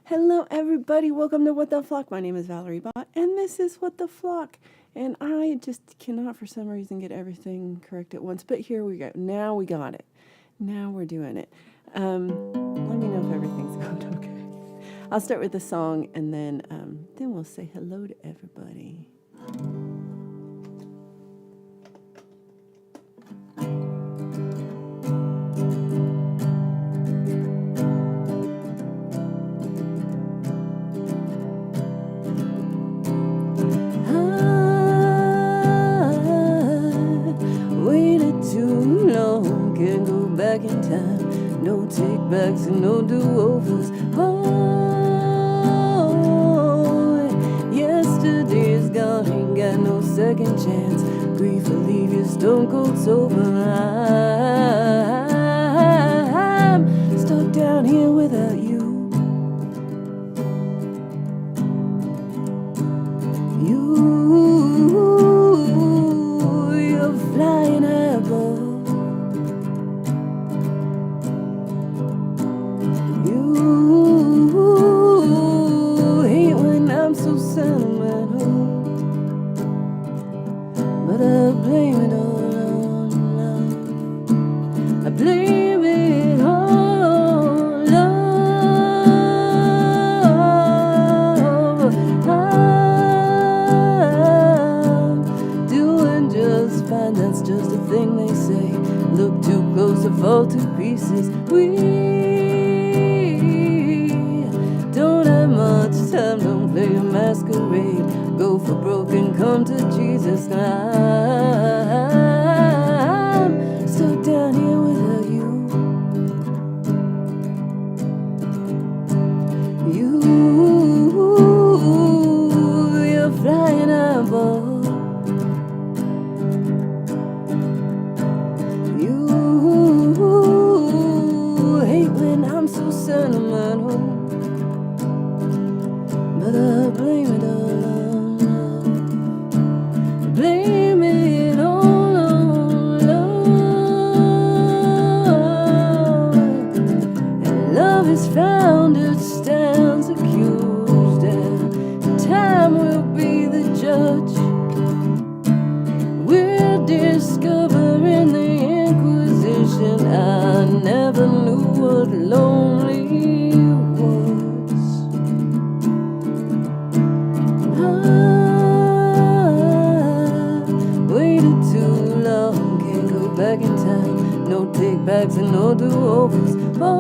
Hello, everybody. Welcome to What the Flock. My name is Valerie Bott, and this is What the Flock. And I just cannot, for some reason, get everything correct at once. But here we go. Now we got it. Now we're doing it. Let me know if everything's going okay. I'll start with the song, and then we'll say hello to everybody. Back in time, no take-backs and no do-overs. Oh, yesterday's gone, ain't got no second chance. Grief will leave you stone cold sober. I'm stuck down here without you. You're flying high above. But I blame it all on love. I blame it all on love. I'm doing just fine, that's just a thing they say. Look too close to fall to pieces. We don't have much time, don't play a masquerade. Go for broke and come to Jesus now. I'm stuck down here without you. You're flying above. You hate when I'm so sentimental, but I blame it all. Blame it all on love. And love is found, it stands accused, and time will be the judge. We're discovering the Inquisition. I never knew what lonely was. Back in time, no take-backs and no do-overs. Oh,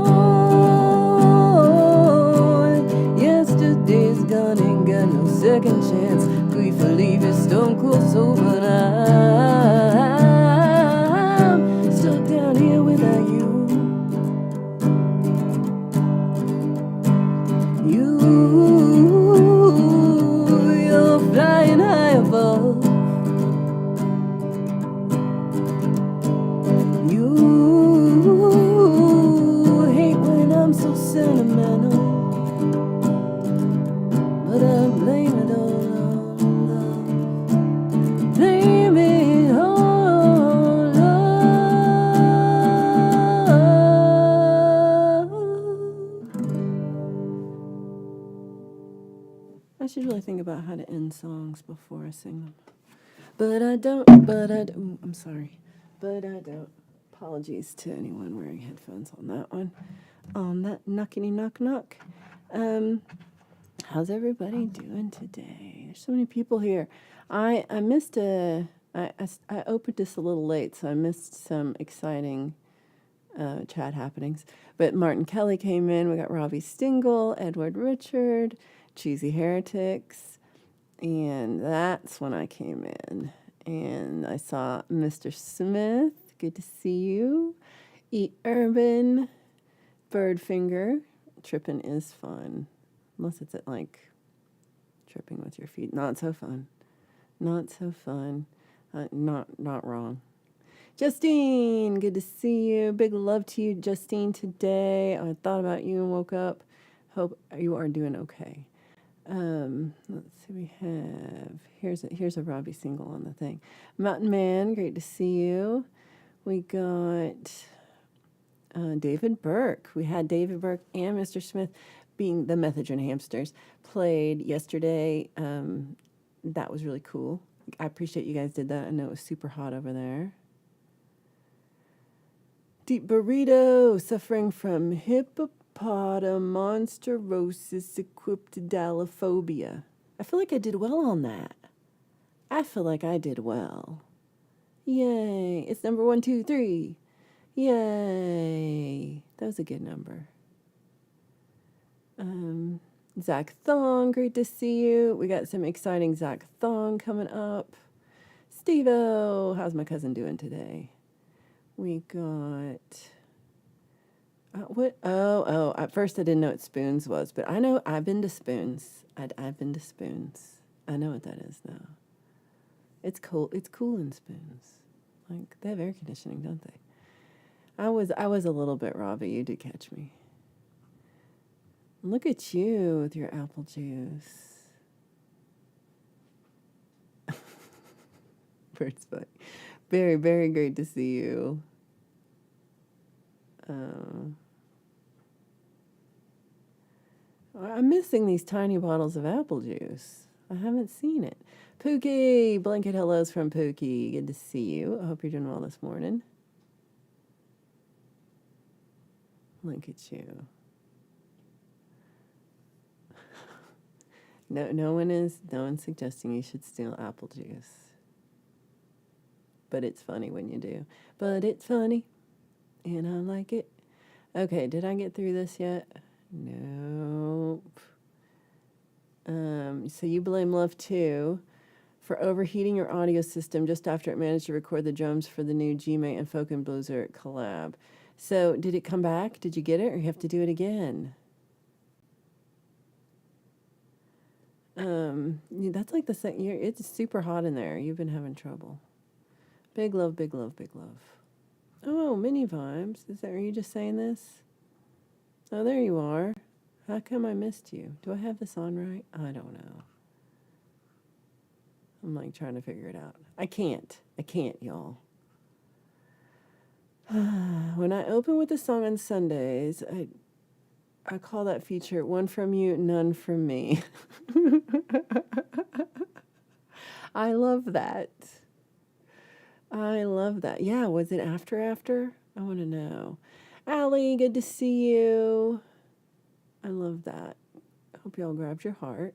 yesterday's gone, ain't got no second chance. Grief will leave you stone cold sober. I'm stuck down here without you. You're flying high above. So sentimental, but I blame it all on love. Blame it all on love. I should really think about how to end songs before I sing them. But I don't. I'm sorry. But I don't. Apologies to anyone wearing headphones on that one. On that knockity knock knock. How's everybody doing today? There's so many people here. I missed I opened this a little late, so I missed some exciting chat happenings. But Martin Kelly came in. We got Robbie Stingle, Edward Richard, Cheesy Heretics, and that's when I came in. And I saw Mr. Smith. Good to see you. E. Urban. Birdfinger. Tripping is fun. Unless it's at like tripping with your feet. Not so fun. Not so fun. Not wrong. Justine, good to see you. Big love to you, Justine, today. I thought about you and woke up. Hope you are doing okay. Let's see, we have, here's a Robbie single on the thing. Mountain Man, great to see you. We got David Burke. We had David Burke and Mr. Smith. being the Methodron Hamsters, played yesterday. That was really cool. I appreciate you guys did that. I know it was super hot over there. Deep Burrito, suffering from hippopotamonsterosis equipedalophobia. I feel like I did well on that. I feel like I did well. Yay. It's number 123. Yay. That was a good number. Zach Thong, great to see you. We got some exciting Zach Thong coming up. Steve-O, how's my cousin doing today? We got... what? Oh, at first I didn't know what Spoons was, but I know I've been to Spoons. I've been to Spoons. I know what that is now. It's cool. It's cool in Spoons. Like, they have air conditioning, don't they? I was a little bit raw, but you did catch me. Look at you with your apple juice. Bird's funny. Very, very great to see you. I'm missing these tiny bottles of apple juice. I haven't seen it. Pookie, blanket hellos from Pookie. Good to see you. I hope you're doing well this morning. Look at you. No one's suggesting you should steal apple juice. But it's funny when you do. But it's funny, and I like it. Okay, did I get through this yet? Nope. So you blame Love 2 for overheating your audio system just after it managed to record the drums for the new G-Mate and Folk and Blueser collab. So did it come back? Did you get it, or you have to do it again? That's like the second year. It's super hot in there. You've been having trouble. Big love, big love, big love. Oh, mini vibes. Are you just saying this? Oh, there you are. How come I missed you? Do I have this on right? I don't know. I'm like trying to figure it out. I can't, y'all. When I open with a song on Sundays, I call that feature One From You, None From Me. I love that. Yeah, was it after? I want to know. Allie, good to see you. I love that. I hope y'all grabbed your heart.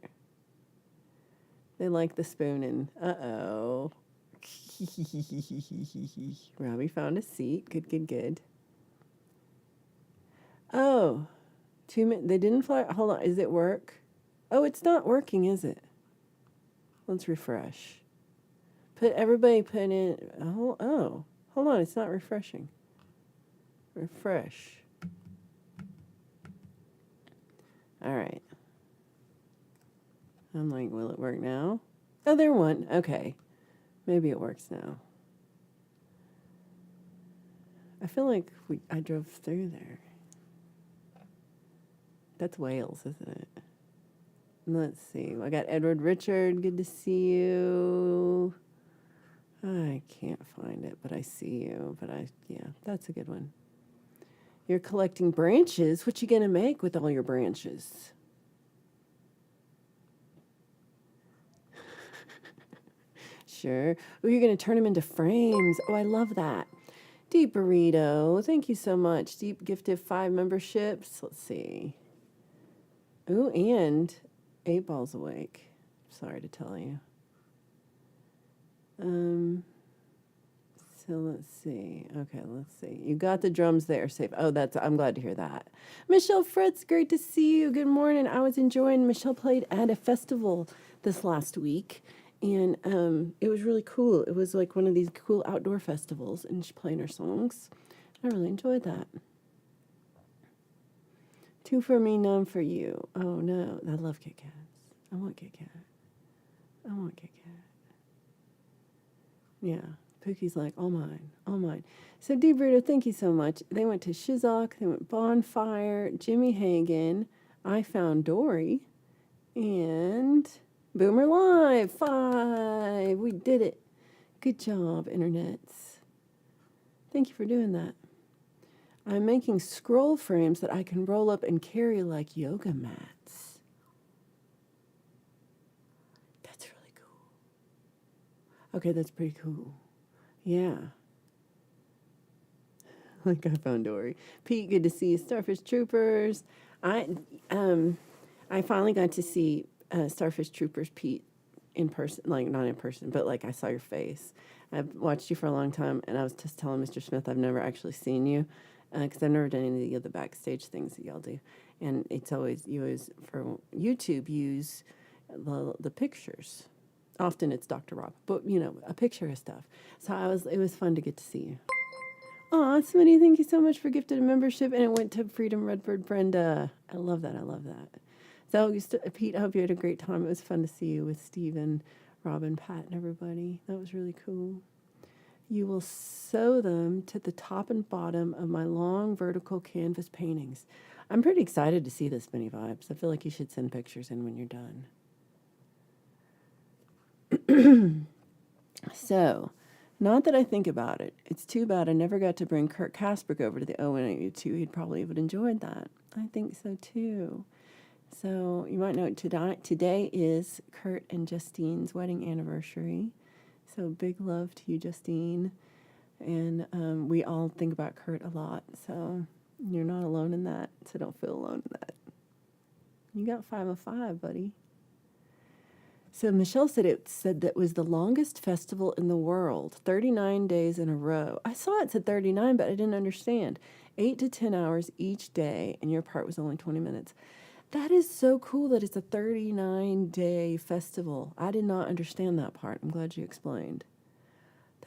They like the spooning. Uh-oh. Robbie found a seat. Good. Oh, 2 minutes. They didn't fly. Hold on. Is it work? Oh, it's not working, is it? Let's refresh. Everybody put in. Oh, hold on. It's not refreshing. Refresh. All right. I'm like, will it work now? Oh, there one. Okay. Maybe it works now. I feel like I drove through there. That's Wales, isn't it? Let's see. I got Edward Richard. Good to see you. I can't find it, but I see you. Yeah, that's a good one. You're collecting branches. What you gonna make with all your branches? Sure. Oh, you're gonna turn them into frames. Oh, I love that. Deep Burrito. Thank you so much. Deep gifted 5 memberships. Let's see. Ooh, and 8 Balls Awake. Sorry to tell you. So let's see. Okay, let's see. You got the drums there safe. Oh, I'm glad to hear that. Michelle Fritz, great to see you. Good morning. I was enjoying, Michelle played at a festival this last week, and it was really cool. It was like one of these cool outdoor festivals, and she's playing her songs. I really enjoyed that. 2 for me, none for you. Oh, no. I love Kit Kats. I want Kit Kat. Yeah. Pookie's like, all mine. So, Deep Burrito, thank you so much. They went to Shizok. They went Bonfire, Jimmy Hagan. I found Dory. And Boomer Live. 5. We did it. Good job, internets. Thank you for doing that. I'm making scroll frames that I can roll up and carry like yoga mats. That's really cool. Okay, that's pretty cool. Yeah. Like I found Dory. Pete, good to see you. Starfish Troopers. I um I finally got to see Starfish Troopers, Pete, in person. Like not in person, but like I saw your face. I've watched you for a long time, and I was just telling Mr. Smith I've never actually seen you because I've never done any of the backstage things that y'all do, and it's always you always for YouTube use the pictures. Often it's Dr. Rob, but you know a picture of stuff. So it was fun to get to see you. Aw, Smitty, thank you so much for gifted a membership, and it went to Freedom Redbird Brenda. I love that. I love that. So, Pete, I hope you had a great time. It was fun to see you with Steven, Robin, Pat, and everybody. That was really cool. You will sew them to the top and bottom of my long vertical canvas paintings. I'm pretty excited to see this many vibes. I feel like you should send pictures in when you're done. So, not that I think about it. It's too bad I never got to bring Kurt Kasperg over to the O182. He'd probably have enjoyed that. I think so too. So you might know today is Kurt and Justine's wedding anniversary. So big love to you, Justine. And we all think about Kurt a lot. So you're not alone in that. So don't feel alone in that. You got 5 of 5, buddy. So Michelle said that was the longest festival in the world, 39 days in a row. I saw it said 39, but I didn't understand. 8 to 10 hours each day, and your part was only 20 minutes. That is so cool that it's a 39-day festival. I did not understand that part. I'm glad you explained.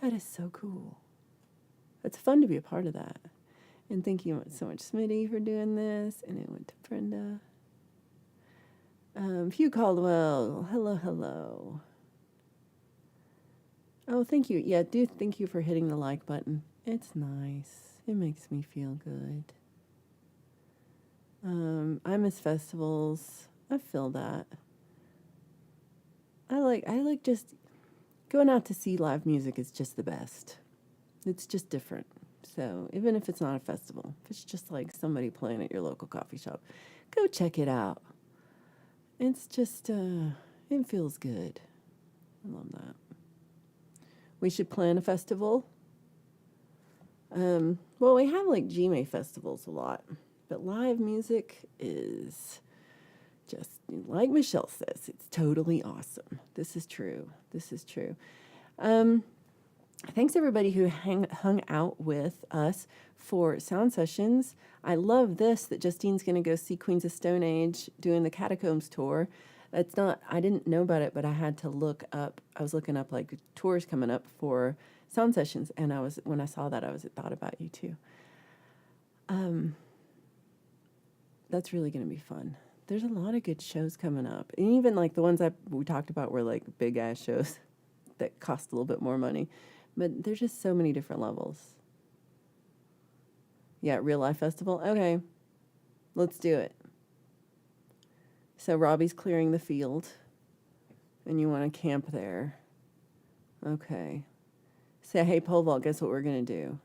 That is so cool. It's fun to be a part of that. And thank you so much, Smitty, for doing this. And it went to Brenda. Hugh Caldwell, hello, hello. Oh, thank you. Yeah, thank you for hitting the like button. It's nice. It makes me feel good. I miss festivals. I feel that. I like just going out to see live music is just the best. It's just different. So even if it's not a festival, if it's just like somebody playing at your local coffee shop, go check it out. It's just, it feels good. I love that. We should plan a festival. Well, we have like GMA festivals a lot, but live music is just like Michelle says, it's totally awesome. This is true. This is true. Thanks everybody who hung out with us for sound sessions. I love this that Justine's going to go see Queens of Stone Age doing the Catacombs tour. It's not, I didn't know about it, but I had to look up. I was looking up like tours coming up for sound sessions, and when I saw that, I thought about you too. That's really going to be fun. There's a lot of good shows coming up, and even like the ones we talked about were like big ass shows that cost a little bit more money. But there's just so many different levels. Yeah, real life festival. Okay, let's do it. So Robbie's clearing the field, and you want to camp there. Okay. Say, hey, pole vault, guess what we're going to do?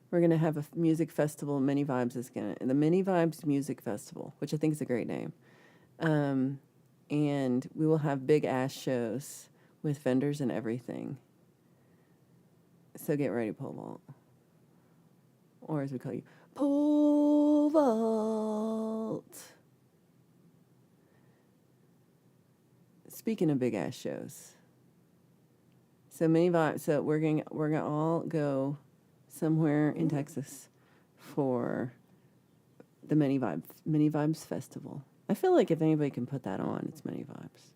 We're going to have a music festival. Mini Vibes is going to, the Mini Vibes Music Festival, which I think is a great name. And we will have big ass shows with vendors and everything. So get ready, pole vault. Or as we call you, pole vault. Speaking of big ass shows, so many vibes. So we're gonna all go somewhere in Texas for the Mini Vibes Festival. I feel like if anybody can put that on, it's Mini Vibes.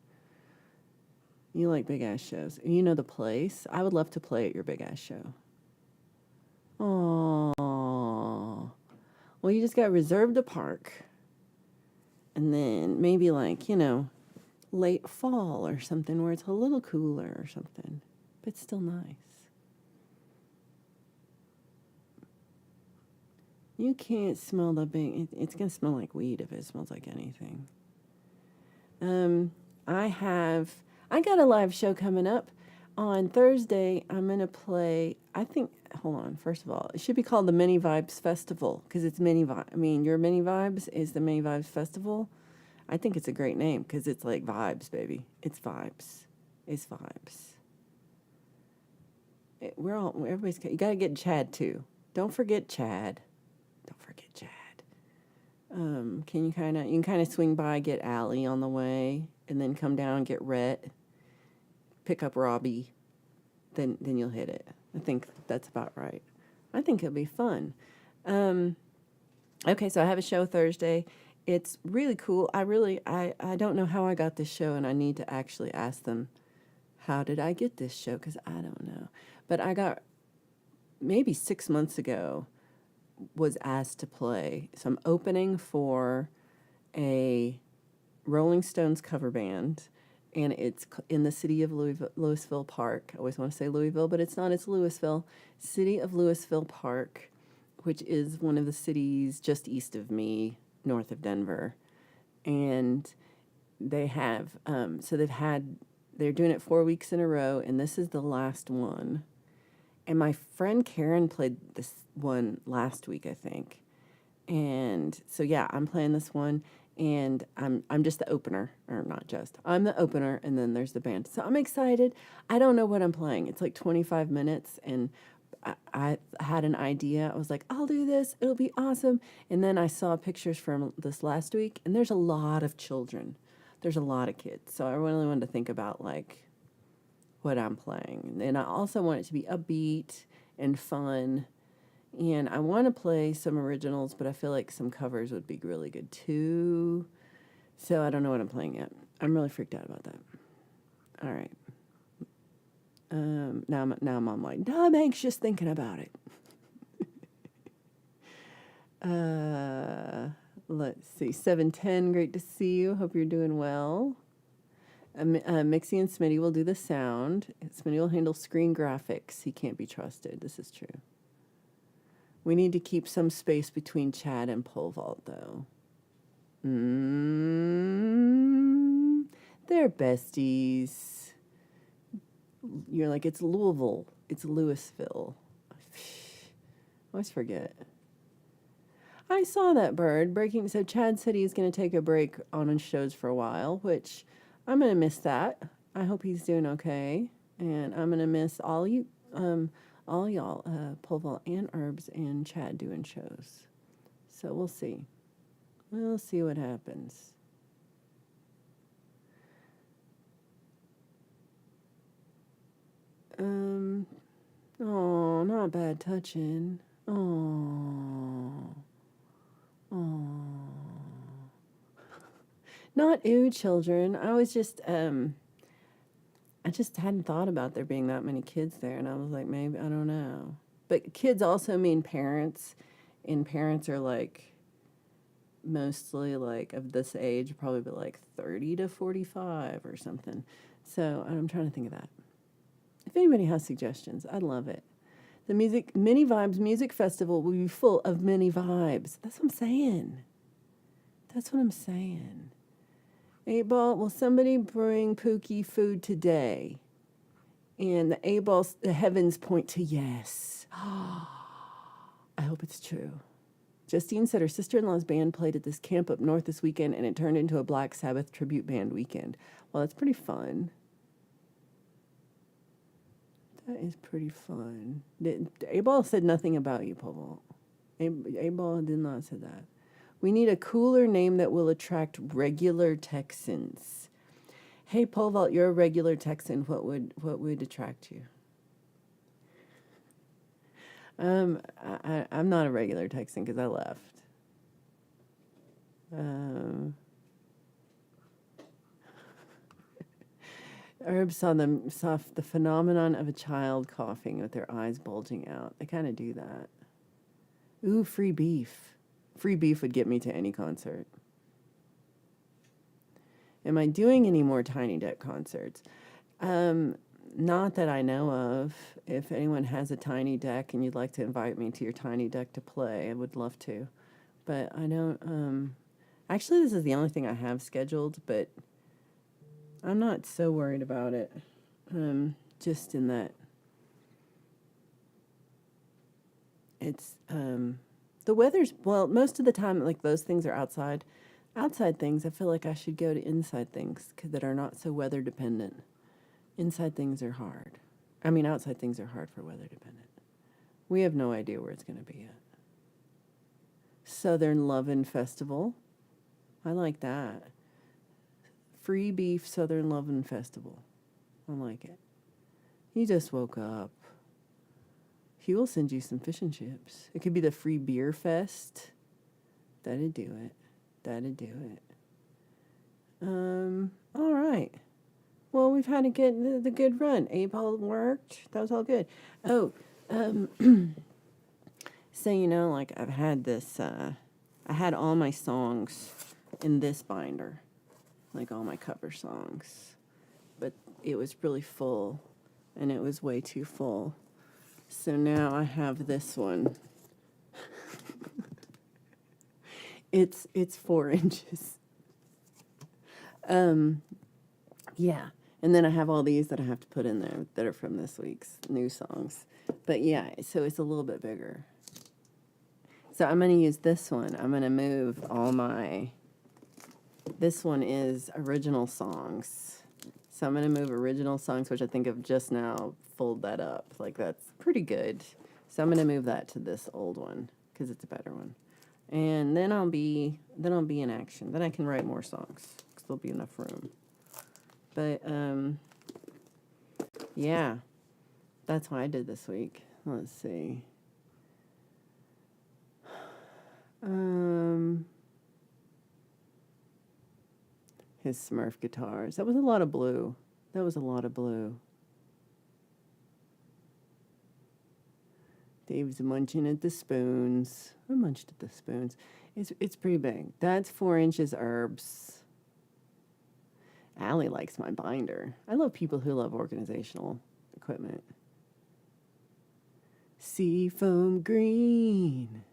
You like big ass shows. You know the place. I would love to play at your big ass show. Oh, well, you just got reserved a park, and then maybe like late fall or something where it's a little cooler or something, but still nice. You can't smell the big. It's gonna smell like weed if it smells like anything. I got a live show coming up on Thursday. I'm gonna play. I think hold on. First of all, it should be called the Mini Vibes Festival because it's Mini Vibe. I mean, your Mini Vibes is the Mini Vibes Festival. I think it's a great name because it's like vibes, baby. It's vibes. It's vibes. Everybody's, you got to get Chad too. Don't forget Chad. Don't forget Chad. You can kind of swing by, get Allie on the way, and then come down and get Rhett, pick up Robbie, then you'll hit it. I think that's about right. I think it'll be fun. Okay, so I have a show Thursday. It's really cool. I don't know how I got this show, and I need to actually ask them, how did I get this show? Because I don't know. But I got, maybe 6 months ago, was asked to play. So I'm opening for a Rolling Stones cover band, and it's in the city of Louisville Park. I always want to say Louisville, but it's not. It's Louisville. City of Louisville Park, which is one of the cities just east of me, north of Denver. And they have, they're doing it 4 weeks in a row, and this is the last one. And my friend Karen played this one last week, I think. And so, yeah, I'm playing this one, and I'm just the opener, or not just. I'm the opener, and then there's the band. So I'm excited. I don't know what I'm playing. It's like 25 minutes, and I had an idea. I was like, I'll do this. It'll be awesome. And then I saw pictures from this last week, and there's a lot of children. There's a lot of kids. So I really wanted to think about, like, what I'm playing. And I also want it to be upbeat and fun. And I want to play some originals, but I feel like some covers would be really good too. So I don't know what I'm playing yet. I'm really freaked out about that. All right. Now I'm like, now I'm anxious thinking about it. Let's see. 710, great to see you. Hope you're doing well. Mixie and Smitty will do the sound. Smitty will handle screen graphics. He can't be trusted. This is true. We need to keep some space between Chad and Pole Vault, though. They're besties. You're like, it's Louisville. It's Louisville. I always forget. I saw that bird breaking. So Chad said he's going to take a break on his shows for a while, which I'm going to miss that. I hope he's doing okay. And I'm going to miss all y'all, Pole Vault and Herbs and Chad doing shows. So we'll see. We'll see what happens. Oh, not bad touching. Oh. Not ooh, children. I just hadn't thought about there being that many kids there, and I was like, maybe, I don't know. But kids also mean parents, and parents are like, mostly like of this age, probably like 30 to 45 or something. So I'm trying to think of that. If anybody has suggestions, I'd love it. The Mini Vibes Music Festival will be full of mini vibes. That's what I'm saying. That's what I'm saying. 8-Ball, will somebody bring Pookie food today? And the 8-Ball, the heavens point to yes. I hope it's true. Justine said her sister-in-law's band played at this camp up north this weekend, and it turned into a Black Sabbath tribute band weekend. Well, that's pretty fun. That is pretty fun. 8-Ball said nothing about you, Paul. 8-Ball did not say that. We need a cooler name that will attract regular Texans. Hey, Pole Vault, you're a regular Texan. What would attract you? I'm not a regular Texan because I left. Herb saw the phenomenon of a child coughing with their eyes bulging out. They kind of do that. Ooh, free beef. Free beef would get me to any concert. Am I doing any more Tiny Deck concerts? Not that I know of. If anyone has a Tiny Deck and you'd like to invite me to your Tiny Deck to play, I would love to. But I don't, actually this is the only thing I have scheduled, but I'm not so worried about it. Just in that It's the weather's, well, most of the time, like those things are outside. Outside things, I feel like I should go to inside things that are not so weather dependent. Inside things are hard. I mean, outside things are hard for weather dependent. We have no idea where it's going to be yet. Southern Lovin' Festival. I like that. Free beef Southern Lovin' Festival. I like it. He just woke up. He will send you some fish and chips. It could be the free beer fest. That'd do it. That'd do it. All right. Well, we've had the good run. Abe all worked. That was all good. Oh, so like I've had this. I had all my songs in this binder, like all my cover songs, but it was really full, and it was way too full. So now I have this one. It's 4 inches. Yeah. And then I have all these that I have to put in there that are from this week's new songs. But yeah, so it's a little bit bigger. So I'm going to use this one. I'm going to move all my, this one is original songs. So I'm going to move original songs, which I think I've just now fold that up. Like that's pretty good. So I'm going to move that to this old one because it's a better one. And then I'll be in action. Then I can write more songs because there'll be enough room. But yeah, that's what I did this week. Let's see. His Smurf guitars. That was a lot of blue. Dave's munching at the spoons. I munched at the spoons. It's pretty big. That's 4 inches herbs. Allie likes my binder. I love people who love organizational equipment. Seafoam green.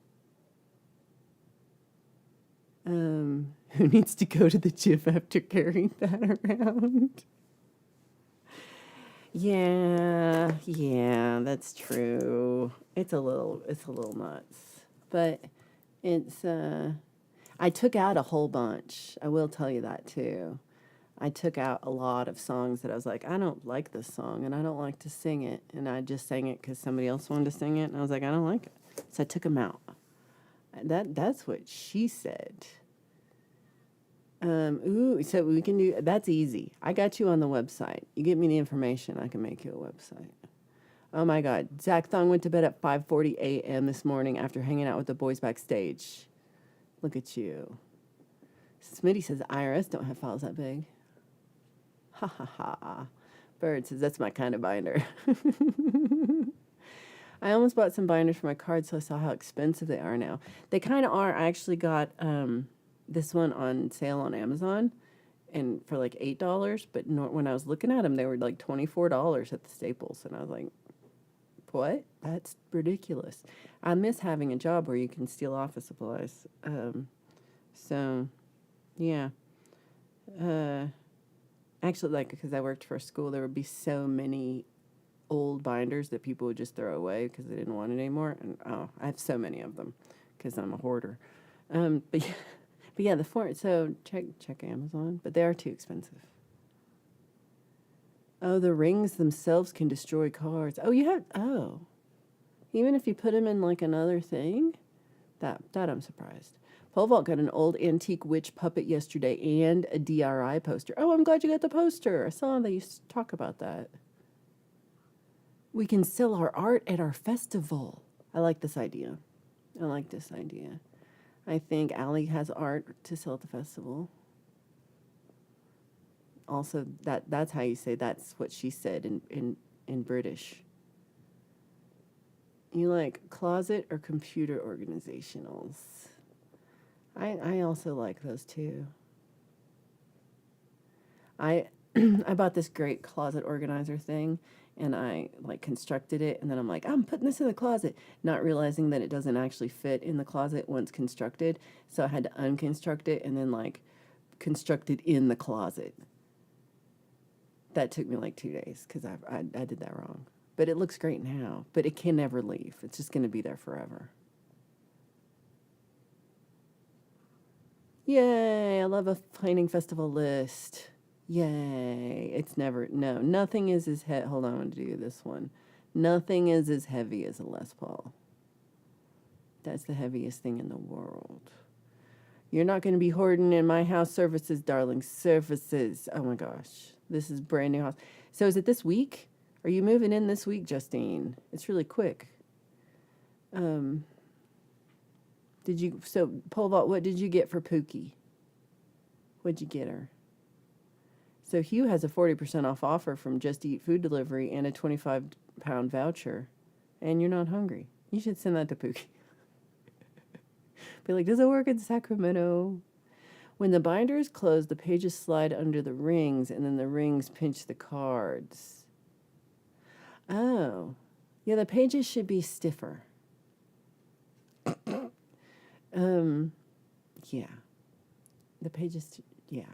Who needs to go to the gym after carrying that around? Yeah, that's true. It's a little nuts. But it's I took out a whole bunch. I will tell you that too. I took out a lot of songs that I was like, I don't like this song and I don't like to sing it, and I just sang it because somebody else wanted to sing it, and I was like, I don't like it, so I took them out. That's what she said. So we can do, that's easy. I got you on the website. You get me the information, I can make you a website. Oh my God. Zach Thong went to bed at 5:40 a.m. this morning after hanging out with the boys backstage. Look at you. Smitty says IRS don't have files that big. Ha ha ha. Bird says that's my kind of binder. I almost bought some binders for my cards, so I saw how expensive they are now. They kind of are. I actually got this one on sale on Amazon, and for like $8. But when I was looking at them, they were like $24 at the Staples, and I was like, "What? That's ridiculous." I miss having a job where you can steal office supplies. So, yeah. Actually, like, because I worked for a school, there would be so many old binders that people would just throw away because they didn't want it anymore. And I have so many of them because I'm a hoarder. But yeah, so check Amazon, but they are too expensive. Oh, the rings themselves can destroy cards. Even if you put them in like another thing, that I'm surprised. Pole Vault got an old antique witch puppet yesterday and a DRI poster. Oh, I'm glad you got the poster. I saw they used to talk about that. We can sell our art at our festival. I like this idea. I think Allie has art to sell at the festival. Also, that's how you say that's what she said in British. You like closet or computer organizationals? I also like those too. I bought this great closet organizer thing, and I like constructed it, and then I'm like, I'm putting this in the closet, not realizing that it doesn't actually fit in the closet once constructed. So I had to unconstruct it and then like construct it in the closet. That took me like 2 days because I did that wrong. But it looks great now. But it can never leave. It's just going to be there forever. Yay, I love a painting festival list. Yay. It's never, no, nothing is as heavy. Hold on, I want to do this one. Nothing is as heavy as a Les Paul. That's the heaviest thing in the world. You're not going to be hoarding in my house. Services, darling. Services. Oh my gosh. This is brand new house. So is it this week? Are you moving in this week, Justine? It's really quick. Pole vault, what did you get for Pookie? What'd you get her? So Hugh has a 40% off offer from Just Eat Food Delivery and a 25-pound voucher. And you're not hungry. You should send that to Pookie. Be like, does it work in Sacramento? When the binder is closed, the pages slide under the rings, and then the rings pinch the cards. Oh. Yeah, the pages should be stiffer. Yeah. The pages, yeah.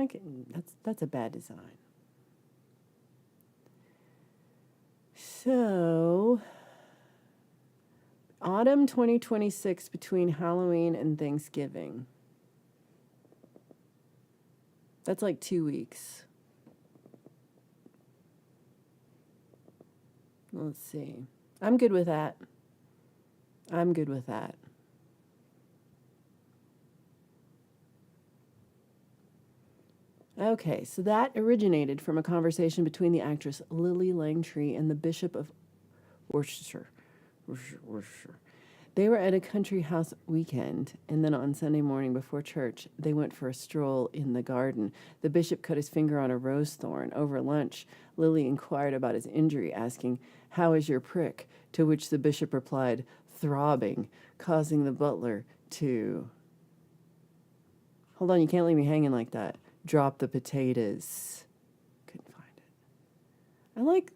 Okay, that's a bad design. So, autumn 2026 between Halloween and Thanksgiving. That's like 2 weeks. Let's see. I'm good with that. Okay, so that originated from a conversation between the actress Lily Langtry and the Bishop of Worcestershire. They were at a country house weekend, and then on Sunday morning before church, they went for a stroll in the garden. The bishop cut his finger on a rose thorn. Over lunch, Lily inquired about his injury, asking, "How is your prick?" To which the bishop replied, "Throbbing," causing the butler to... Hold on, you can't leave me hanging like that. Drop the potatoes. Couldn't find it. I like...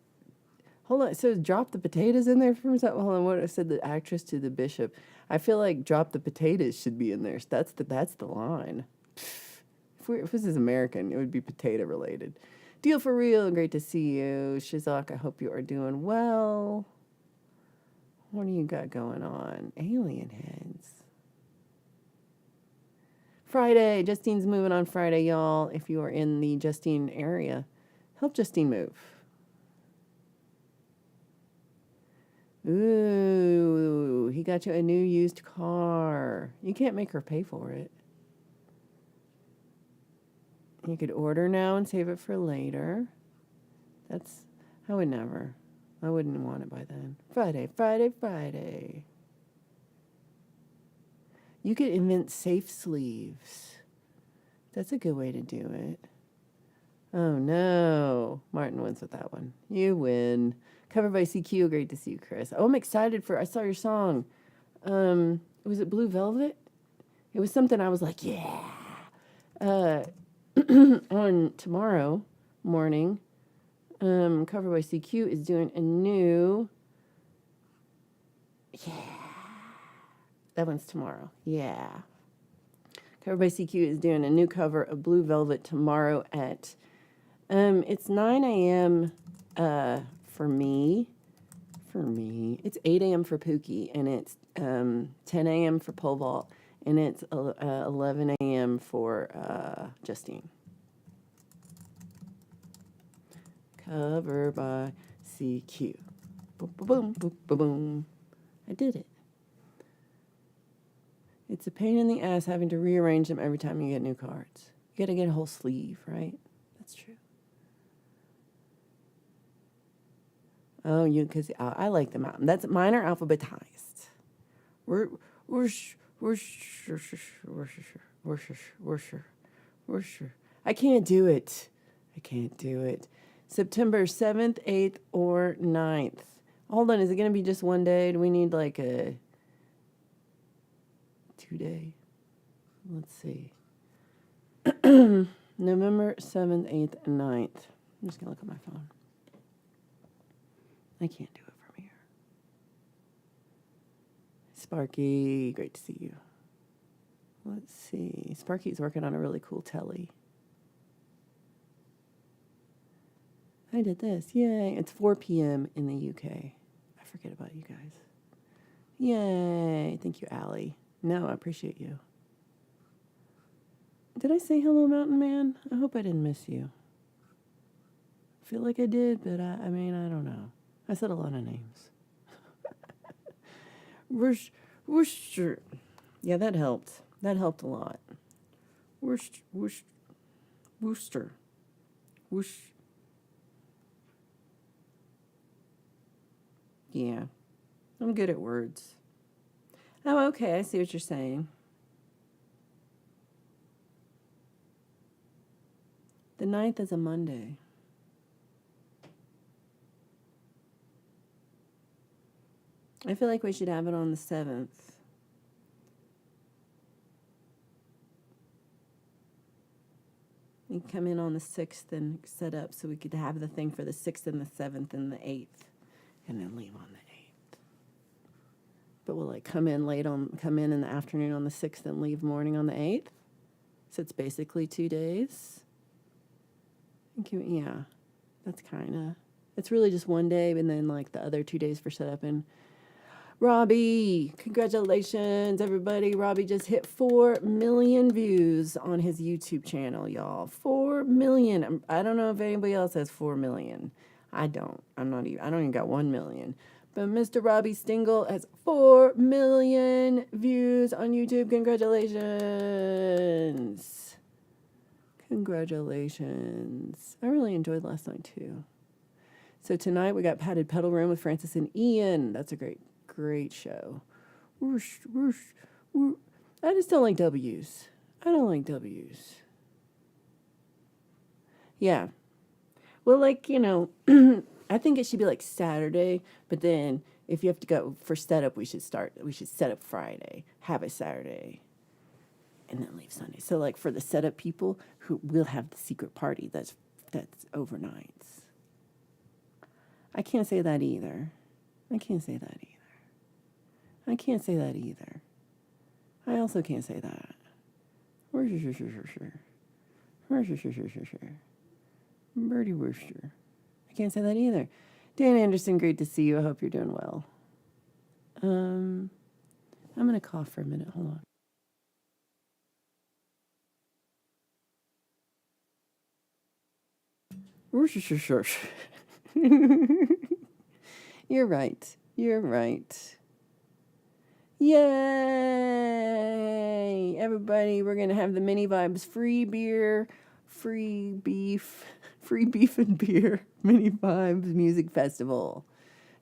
Hold on, so drop the potatoes in there for a second. Hold on, what I said, the actress to the bishop. I feel like drop the potatoes should be in there. That's the line. If this is American, it would be potato related. Deal for real. Great to see you, Shizak. I hope you are doing well. What do you got going on? Alien heads. Friday. Justine's moving on Friday, y'all. If you are in the Justine area, help Justine move. Ooh, he got you a new used car. You can't make her pay for it. You could order now and save it for later. I would never. I wouldn't want it by then. Friday. You could invent safe sleeves. That's a good way to do it. Oh, no. Martin wins with that one. You win. Covered by CQ. Great to see you, Chris. Oh, I'm excited I saw your song. Was it Blue Velvet? It was something I was like, yeah. On tomorrow morning, Covered by CQ is doing a new... Yeah. That one's tomorrow. Yeah. Covered by CQ is doing a new cover of Blue Velvet tomorrow at... it's 9 a.m. For me. It's 8 a.m. for Pookie, and it's 10 a.m. for Pole Vault, and it's 11 a.m. for Justine. Cover by CQ. Boom, boom, boom, boom, boom, boom. I did it. It's a pain in the ass having to rearrange them every time you get new cards. You got to get a whole sleeve, right? That's true. Oh, because I like them out. Mine are alphabetized. I can't do it. September 7th, 8th, or 9th. Hold on, is it going to be just one day? Do we need like a 2-day? Let's see. November 7th, 8th, and 9th. I'm just going to look at my phone. I can't do it from here. Sparky, great to see you. Let's see. Sparky's working on a really cool telly. I did this. Yay. It's 4 p.m. in the UK. I forget about you guys. Yay. Thank you, Allie. No, I appreciate you. Did I say hello, Mountain Man? I hope I didn't miss you. I feel like I did, but I mean, I don't know. I said a lot of names. Worcester. Yeah, that helped. That helped a lot. Worcester. Yeah, I'm good at words. Oh, okay, I see what you're saying. The 9th is a Monday. I feel like we should have it on the 7th. We come in on the 6th and set up so we could have the thing for the 6th and the 7th and the 8th, and then leave on the 8th. But we'll like come in in the afternoon on the 6th and leave morning on the 8th. So it's basically 2 days. Yeah, that's it's really just one day, and then like the other 2 days for setup. And Robbie, congratulations, everybody. Robbie just hit 4 million views on his YouTube channel, y'all. 4 million. I don't know if anybody else has 4 million. I don't. I don't even got 1 million. But Mr. Robbie Stingle has 4 million views on YouTube. Congratulations. Congratulations. I really enjoyed last night, too. So tonight we got Padded Pedal Room with Francis and Ian. That's a great show. Whoosh, whoosh, whoosh. I just don't like W's. I don't like W's. Yeah. Well, like, I think it should be like Saturday, but then if you have to go for setup, we should set up Friday, have a Saturday, and then leave Sunday. So like for the setup people who will have the secret party, that's overnights. I can't say that either. I also can't say that. Birdie Worcester. I can't say that either. Dan Anderson, great to see you. I hope you're doing well. I'm going to cough for a minute. Hold on. You're right. Yay! Everybody, we're going to have the Mini Vibes free beer, free beef and beer, Mini Vibes Music Festival.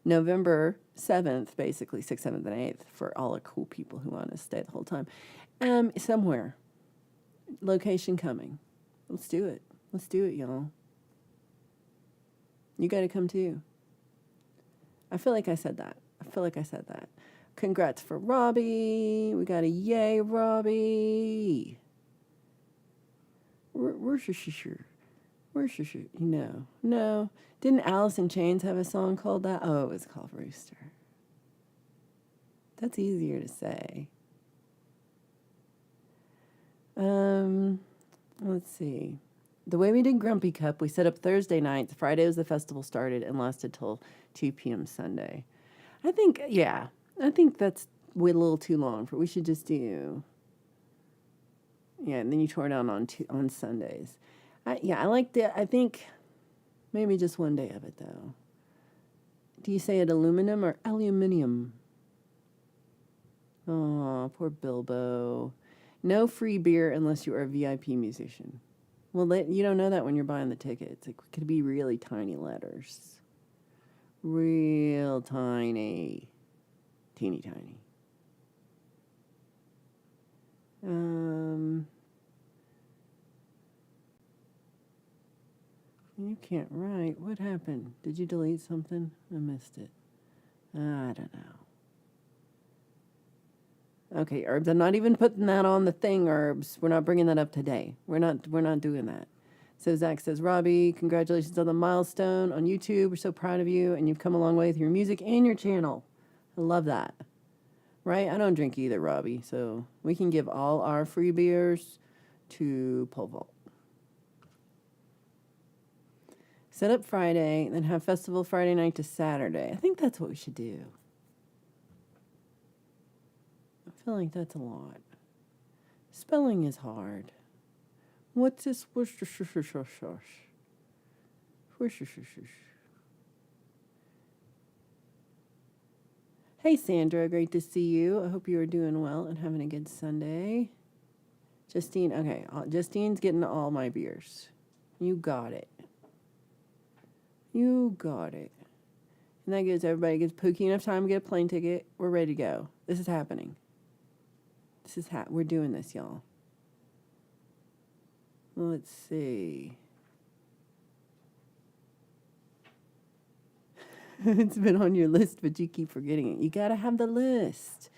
November 7th, basically, 6th, 7th, and 8th, for all the cool people who want to stay the whole time. Somewhere. Location coming. Let's do it, y'all. You got to come too. I feel like I said that. Congrats for Robbie. We got a yay, Robbie. Where's your sure? No. Didn't Alice in Chains have a song called that? Oh, it was called Rooster. That's easier to say. Let's see. The way we did Grumpy Cup, we set up Thursday nights. Friday was the festival started and lasted till 2 p.m. Sunday. I think that's way a little too long we should just do. Yeah, and then you tore down on Sundays. I liked it. I think maybe just one day of it, though. Do you say it aluminum or aluminium? Oh, poor Bilbo. No free beer unless you are a VIP musician. Well, you don't know that when you're buying the tickets. It could be really tiny letters. Real tiny. Teeny tiny. You can't write. What happened? Did you delete something? I missed it. I don't know. Okay, Herbs, I'm not even putting that on the thing, Herbs. We're not bringing that up today. We're not doing that. So Zach says, Robbie, congratulations on the milestone on YouTube. We're so proud of you, and you've come a long way with your music and your channel. I love that. Right? I don't drink either, Robbie, so we can give all our free beers to Pole Vault. Set up Friday, then have festival Friday night to Saturday. I think that's what we should do. I feel like that's a lot. Spelling is hard. What's this? Hey, Sandra. Great to see you. I hope you are doing well and having a good Sunday. Justine. Okay. Justine's getting all my beers. You got it. You got it. And that gives everybody gives Pookie enough time to get a plane ticket. We're ready to go. This is happening. We're doing this, y'all. Let's see. It's been on your list, but you keep forgetting it. You gotta have the list.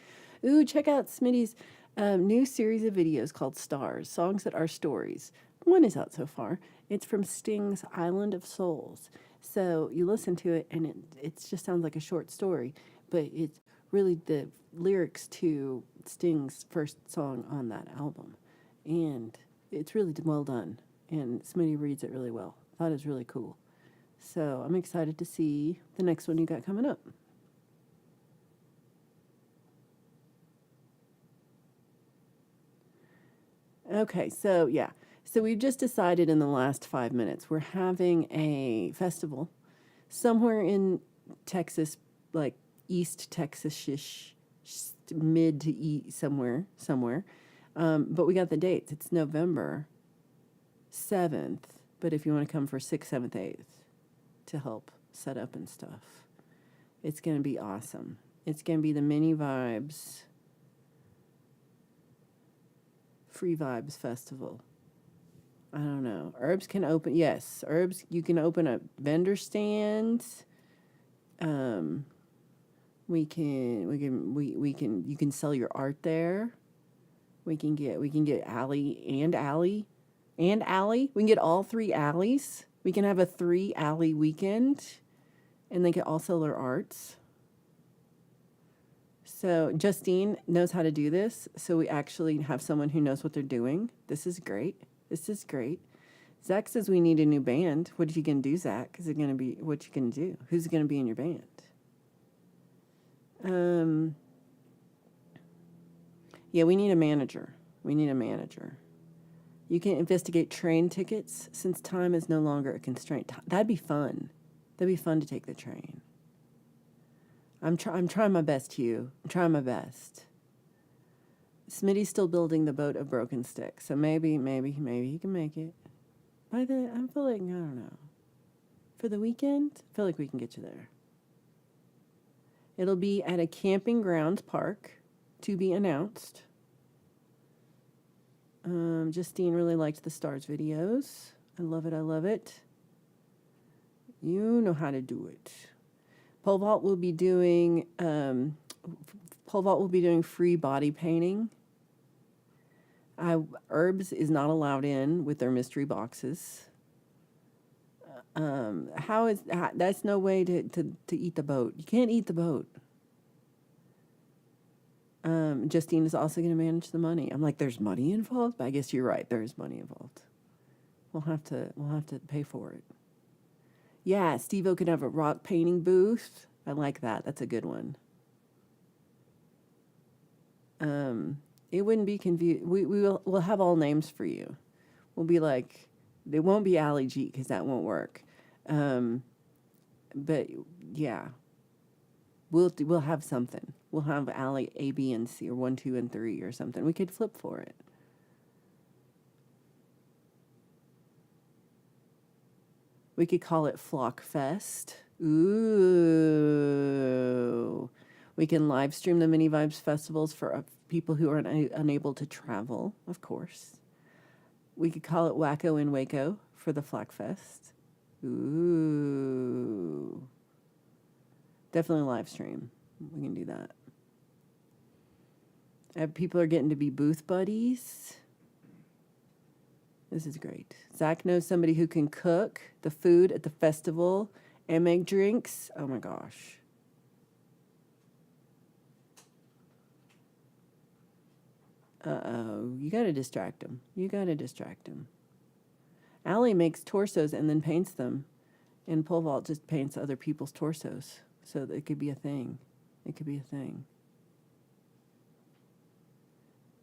Ooh, check out Smitty's new series of videos called Stars, Songs That Are Stories. One is out so far. It's from Sting's Island of Souls. So you listen to it, and it just sounds like a short story, but it's really the lyrics to Sting's first song on that album. And it's really well done, and Smitty reads it really well. I thought it was really cool. So I'm excited to see the next one you got coming up. Okay, so yeah. So we've just decided in the last 5 minutes we're having a festival somewhere in Texas, like East Texas-ish, mid to east, somewhere. But we got the dates. It's November 7th. But if you want to come for 6th, 7th, 8th to help set up and stuff, it's going to be awesome. It's going to be the Mini Vibes Free Vibes Festival. I don't know. Herbs can open. Yes, Herbs. You can open up vendor stands. You can sell your art there. We can get alley. We can get all 3 alleys. We can have a 3 alley weekend, and they can all sell their arts. So Justine knows how to do this. So we actually have someone who knows what they're doing. This is great. Zach says we need a new band. What are you going to do, Zach? What you going to do? Who's going to be in your band? Yeah, we need a manager. You can investigate train tickets since time is no longer a constraint. That'd be fun. That'd be fun to take the train. I'm trying my best, Hugh. I'm trying my best. Smitty's still building the boat of broken sticks, so maybe he can make it. I feel like, I don't know. For the weekend, I feel like we can get you there. It'll be at a camping grounds park, to be announced. Justine really liked the Stars videos. I love it. You know how to do it. Pole vault will be doing free body painting. Herbs is not allowed in with their mystery boxes. That's no way to eat the boat. You can't eat the boat. Justine is also going to manage the money. I'm like, there's money involved, but I guess you're right. There is money involved. We'll have to pay for it. Yeah, Steve-O can have a rock painting booth. I like that. That's a good one. It wouldn't be confused. We'll have all names for you. We'll be like, they won't be Allie G because that won't work. But yeah, we'll have something. We'll have Allie A, B, and C, or 1, 2, and 3, or something. We could flip for it. We could call it Flock Fest. Ooh. We can live stream the Mini Vibes festivals for people who are unable to travel, of course. We could call it Wacko in Waco for the Flock Fest. Ooh. Definitely live stream. We can do that. People are getting to be booth buddies. This is great. Zach knows somebody who can cook the food at the festival and make drinks. Oh my gosh. Uh-oh. You got to distract him. Allie makes torsos and then paints them. And pole vault just paints other people's torsos. So it could be a thing. It could be a thing.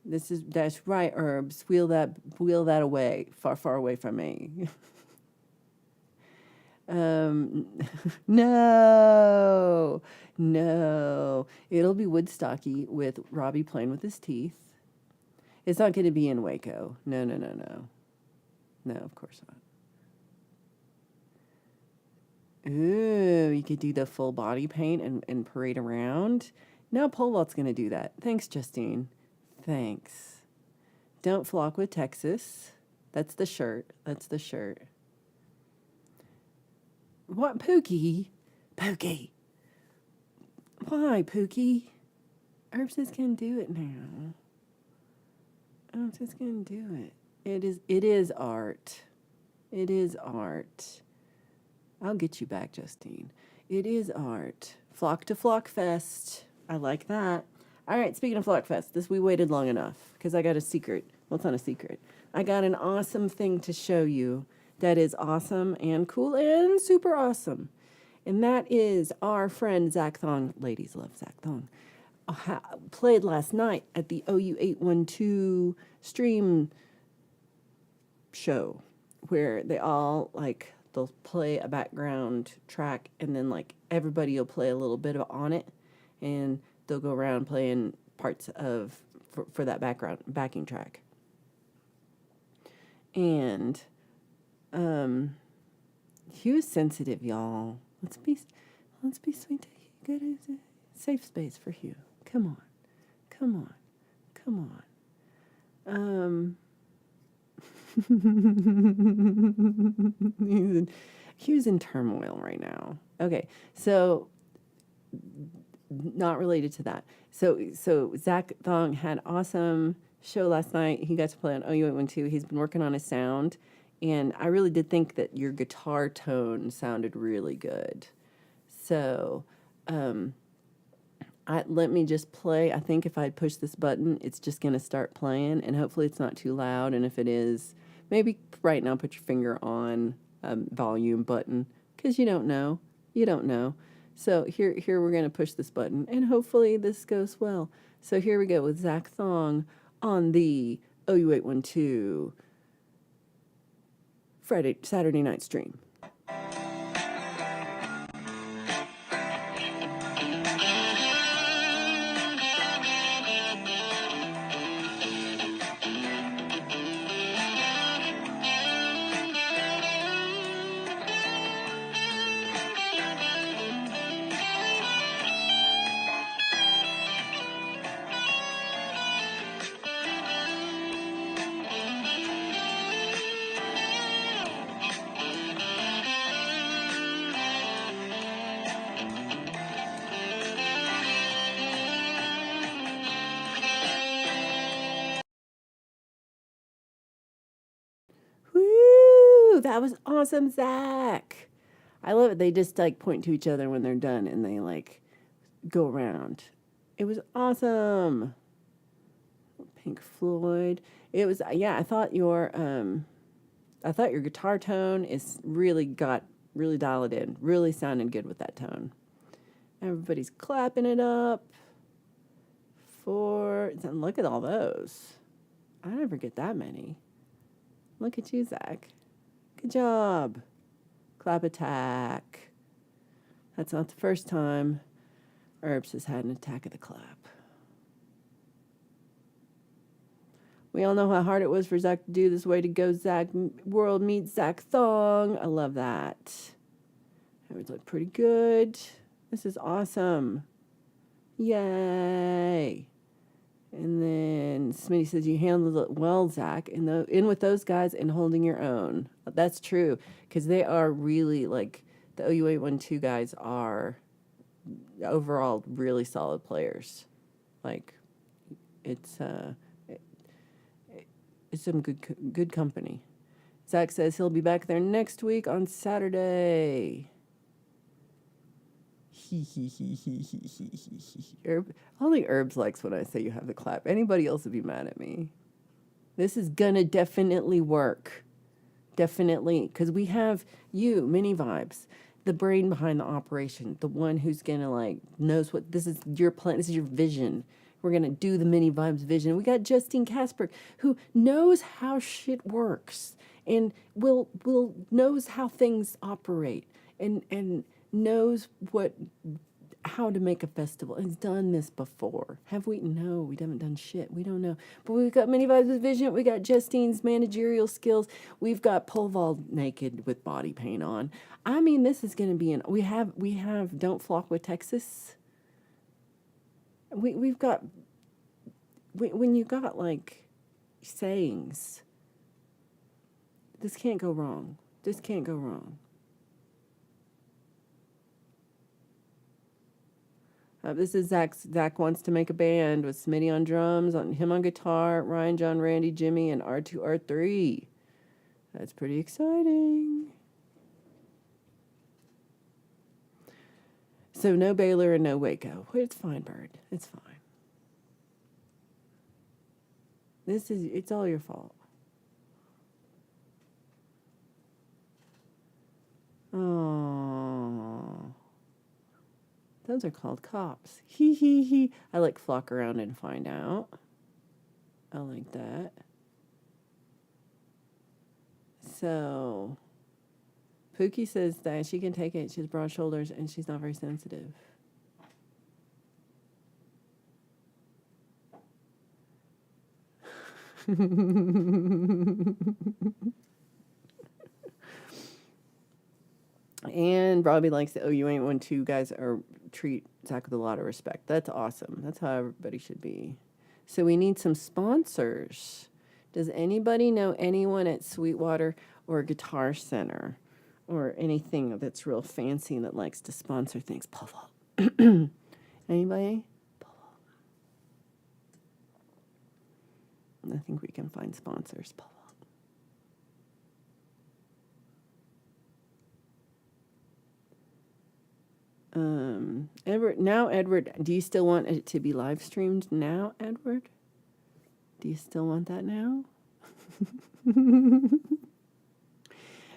That's right, Herbs. Wheel that away, far away from me. No, no. It'll be Woodstocky with Robbie playing with his teeth. It's not going to be in Waco. No. No, of course not. Ooh, you could do the full body paint and parade around. Now pole vault's going to do that. Thanks, Justine. Thanks. Don't flock with Texas. That's the shirt. What, Pookie? Pookie. Why, Pookie? Herbs is going to do it now. Herbs is going to do it. It is art. It is art. I'll get you back, Justine. It is art. Flock to Flock Fest. I like that. All right, speaking of Flock Fest, we waited long enough because I got a secret. Well, it's not a secret. I got an awesome thing to show you that is awesome and cool and super awesome. And that is our friend Zach Thong. Ladies love Zach Thong. Played last night at the OU812 stream show where they all they'll play a background track and then everybody will play a little bit on it and they'll go around playing parts of for that backing track. And he was sensitive, y'all. Let's be sweet to Hugh. Good safe space for Hugh. Come on. Hugh's in turmoil right now. Okay, so not related to that. So Zach Thong had awesome show last night. He got to play on OU812. He's been working on his sound, and I really did think that your guitar tone sounded really good. So, let me just play. I think if I push this button, it's just going to start playing, and hopefully it's not too loud. And if it is, maybe right now put your finger on volume button, because you don't know. So here we're going to push this button, and hopefully this goes well. So here we go with Zach Thong on the OU812 Saturday night stream. Woo! That was awesome, Zach. I love it. They just point to each other when they're done and they go around. It was awesome. Pink Floyd. It was I thought your guitar tone is really dialed in. Really sounded good with that tone. Everybody's clapping it up look at all those. I never get that many. Look at you, Zach. Good job. Clap attack. That's not the first time Herbs has had an attack of the clap. We all know how hard it was for Zach to do this. Way to go, Zach. World meets Zach Thong. I love that. That would look pretty good. This is awesome. Yay. And then Smitty says, you handled it well, Zach. In with those guys and holding your own. That's true. Because they are really, the OU812 guys are overall really solid players. It's some good company. Zach says he'll be back there next week on Saturday. Only Herbs likes when I say you have the clap. Anybody else would be mad at me. This is gonna definitely work. definitely, because we have you, Mini Vibes, the brain behind the operation, the one who's gonna like knows what this is your plan, this is your vision. We're gonna do the Mini Vibes vision. We got Justine Casper, who knows how shit works and will knows how things operate and knows what how to make a festival. Has done this before. Have we? No, we haven't done shit. We don't know. But we've got Mini Vibes with Vision. We got Justine's managerial skills. We've got Polval naked with body paint on. I mean, this is going to be an. We have Don't Flock with Texas. We've got when you got like sayings. This can't go wrong. This can't go wrong. This is Zach. Zach wants to make a band with Smitty on drums, on him on guitar, Ryan, John, Randy, Jimmy, and R2, R3. That's pretty exciting. So no Baylor and no Waco. It's fine, Bird. It's fine. It's all your fault. Oh. Those are called cops. Hee hee hee. I like flock around and find out. I like that. So, Pookie says that she can take it. She has broad shoulders and she's not very sensitive. And Robbie likes it. Oh, you ain't one two guys or treat Zach with a lot of respect. That's awesome. That's how everybody should be. So we need some sponsors. Does anybody know anyone at Sweetwater or Guitar Center or anything that's real fancy that likes to sponsor things? Paul. Anybody? Paul. I think we can find sponsors. Paul. Edward, do you still want it to be live streamed now, Edward? Do you still want that now?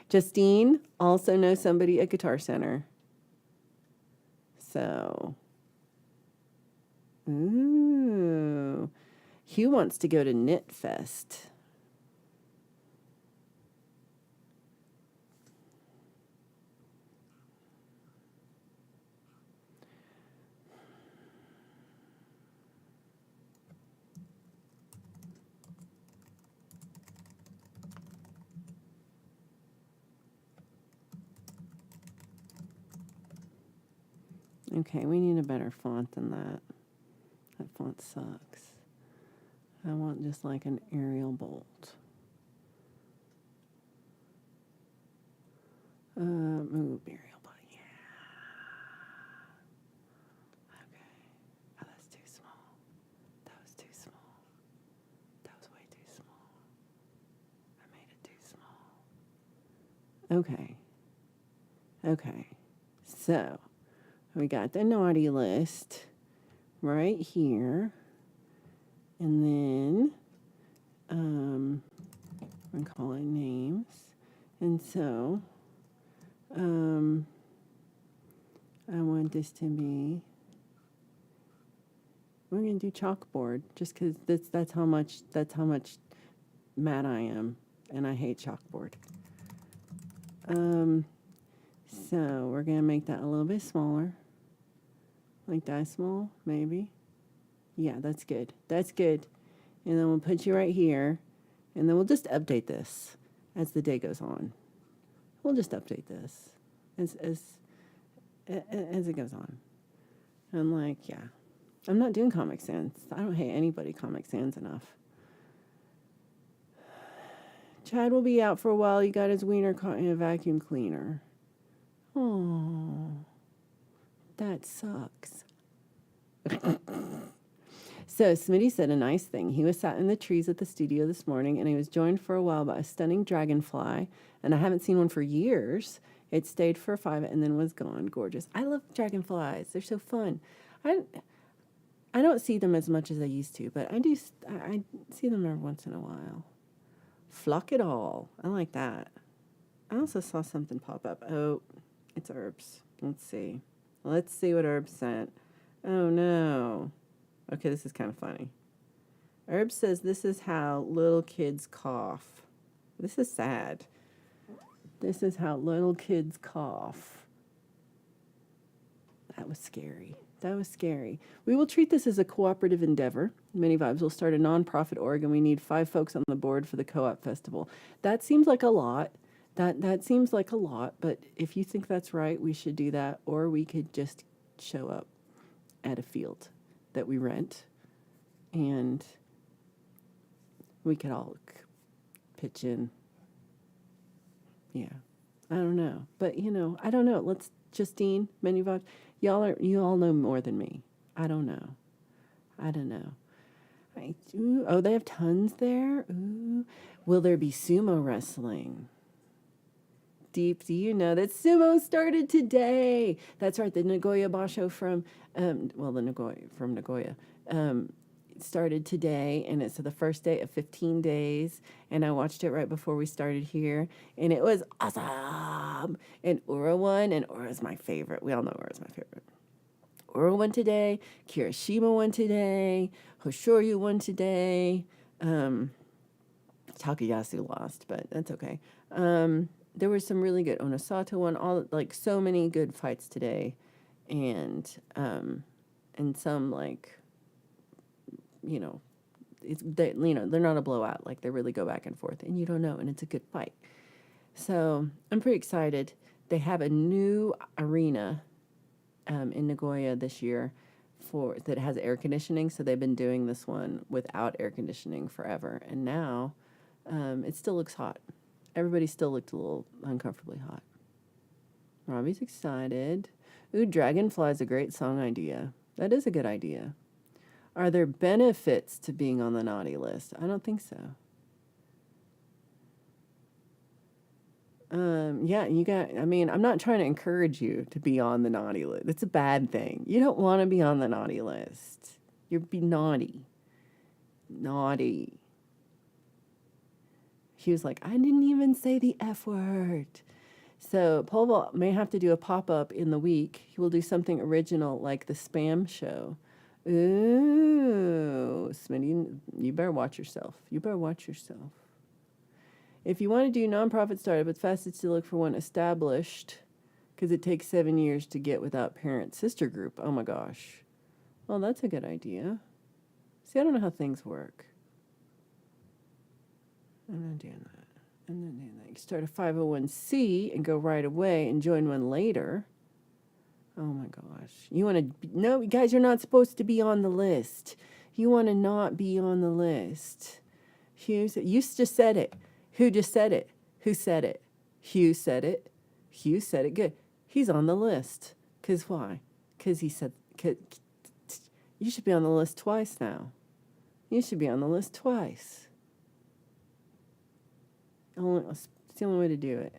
Justine also knows somebody at Guitar Center. So, ooh. Hugh wants to go to Knit Fest. Okay, we need a better font than that. That font sucks. I want just like an Arial bolt. Ooh, Arial bolt, yeah. Okay. Oh, that's too small. That was too small. That was way too small. I made it too small. Okay. Okay. So, we got the naughty list right here. And then we're going to call it names. And so I want this to be, we're going to do chalkboard just because that's how much mad I am. And I hate chalkboard. So we're going to make that a little bit smaller. Like that small, maybe. Yeah, that's good. That's good. And then we'll put you right here. And then we'll just update this as the day goes on. We'll just update this as it goes on. I'm like, yeah. I'm not doing Comic Sans. I don't hate anybody Comic Sans enough. Chad will be out for a while. He got his wiener caught in a vacuum cleaner. Oh, that sucks. So Smitty said a nice thing. He was sat in the trees at the studio this morning, and he was joined for a while by a stunning dragonfly, and I haven't seen one for years. It stayed for 5 and then was gone. Gorgeous. I love dragonflies. They're so fun. I don't see them as much as I used to, but I see them every once in a while. Flock it all. I like that. I also saw something pop up. Oh, it's Herbs. Let's see. Let's see what Herbs sent. Oh no. Okay, this is kind of funny. Herbs says this is how little kids cough. This is sad. This is how little kids cough. That was scary. That was scary. We will treat this as a cooperative endeavor. Many Vibes will start a nonprofit org, and we need 5 folks on the board for the co-op festival. That seems like a lot. That seems like a lot, but if you think that's right, we should do that, or we could just show up at a field that we rent, and we could all pitch in. Yeah, I don't know, but I don't know. Let's Justine, Menu Vibes. You all know more than me. I don't know. Oh, they have tons there. Ooh, will there be sumo wrestling? Deep, do you know that sumo started today? That's right, the Nagoya Basho from, Nagoya, started today, and it's the first day of 15 days, and I watched it right before we started here, and it was awesome. And Ura won, and Ura's my favorite. We all know Ura's my favorite. Ura won today, Kirishima won today, Hoshoryu won today, Takayasu lost, but that's okay. There was some really good Onosato one, all like so many good fights today, and some like, they're not a blowout, like they really go back and forth, and you don't know, and it's a good fight. So I'm pretty excited. They have a new arena in Nagoya this year that has air conditioning. So they've been doing this one without air conditioning forever, and now it still looks hot. Everybody still looked a little uncomfortably hot. Robbie's excited. Ooh, Dragonfly's a great song idea. That is a good idea. Are there benefits to being on the naughty list? I don't think so. I'm not trying to encourage you to be on the naughty list. It's a bad thing. You don't want to be on the naughty list. You'd be naughty. Naughty. He was like, I didn't even say the F word. So Polvo may have to do a pop-up in the week. He will do something original like the spam show. Ooh, Smitty, you better watch yourself. If you want to do nonprofit startup, it's fastest to look for one established because it takes 7 years to get without parent sister group. Oh my gosh. Well, that's a good idea. See, I don't know how things work. I'm not doing that. You start a 501c and go right away and join one later. Oh my gosh. No, guys, you're not supposed to be on the list. You want to not be on the list. You just said it. Who just said it? Who said it? Hugh said it. Hugh said it. Good. He's on the list. Because why? Because he said, you should be on the list twice now. You should be on the list twice. It's the only way to do it.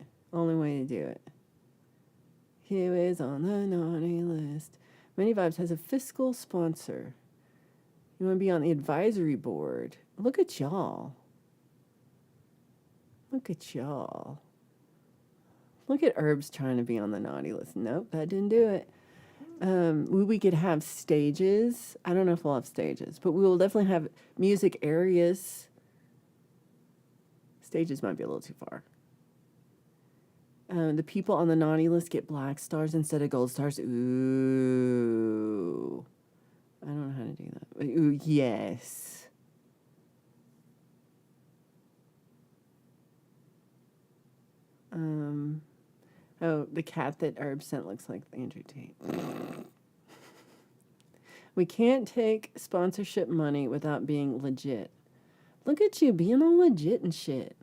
Hugh is on the naughty list. Many Vibes has a fiscal sponsor. You want to be on the advisory board. Look at y'all. Look at Herbs trying to be on the naughty list. Nope, that didn't do it. We could have stages. I don't know if we'll have stages, but we will definitely have music areas. Stages might be a little too far. The people on the naughty list get black stars instead of gold stars. Ooh. I don't know how to do that. Ooh, yes. The cat that Herb sent looks like Andrew Tate. We can't take sponsorship money without being legit. Look at you being all legit and shit.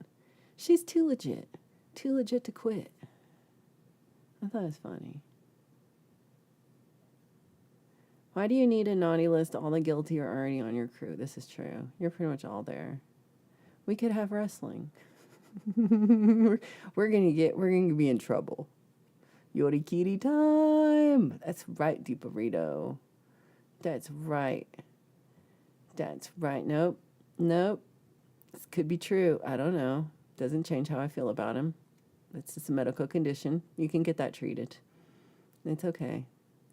She's too legit. Too legit to quit. I thought it was funny. Why do you need a naughty list? All the guilty are already on your crew. This is true. You're pretty much all there. We could have wrestling. we're gonna be in trouble. Yorikiri time. That's right, Deep Burrito. That's right. Nope. This could be true. I don't know. Doesn't change how I feel about him. It's just a medical condition. You can get that treated. It's okay.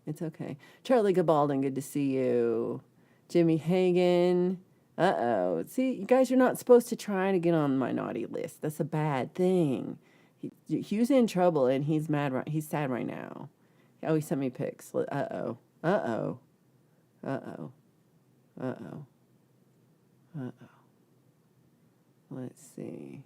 It's okay. Charlie Gabaldon, good to see you. Jimmy Hagan. Uh-oh. See, you guys are not supposed to try to get on my naughty list. That's a bad thing. Hugh's in trouble, and he's mad. He's sad right now. Oh, he sent me pics. Uh-oh. Uh-oh. Uh-oh. Uh-oh. Uh-oh. Let's see.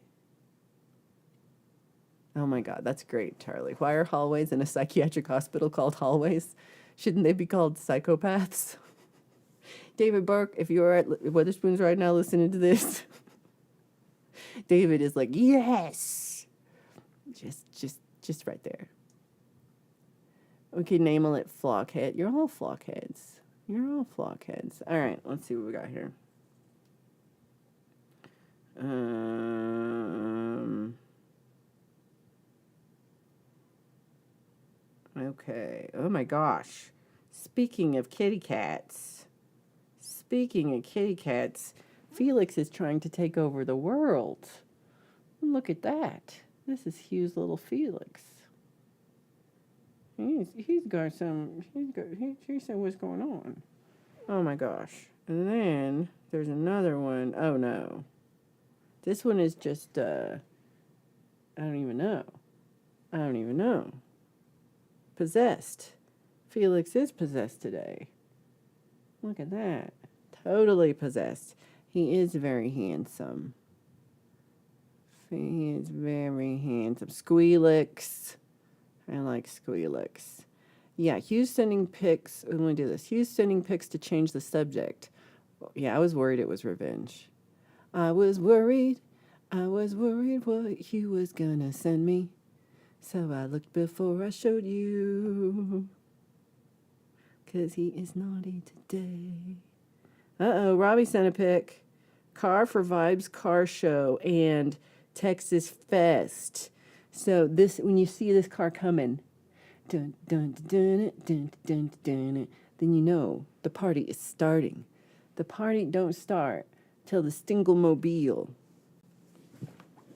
Oh my God, that's great, Charlie. Why are hallways in a psychiatric hospital called hallways? Shouldn't they be called psychopaths? David Burke, if you're at Weatherspoons right now listening to this, David is like, yes! Just right there. We can name it Flockhead. You're all Flockheads. You're all Flockheads. All right, let's see what we got here. Okay. Oh my gosh. Speaking of kitty cats, Felix is trying to take over the world. Look at that. This is Hugh's little Felix. He's got some. He said what's going on. Oh my gosh. And then there's another one. Oh no. This one is just I don't even know. Possessed. Felix is possessed today. Look at that. Totally possessed. He is very handsome. He is very handsome. Squealix. I like Squealix. Yeah, Hugh's sending pics. Let me do this. Hugh's sending pics to change the subject. Yeah, I was worried it was revenge. I was worried what Hugh was gonna send me. So I looked before I showed you. 'Cause he is naughty today. Uh-oh, Robbie sent a pic. Car for Vibes Car Show and Texas Fest. So this, when you see this car coming, dun dun dun dun dun dun dun, then you know the party is starting. The party don't start till the Stinglemobile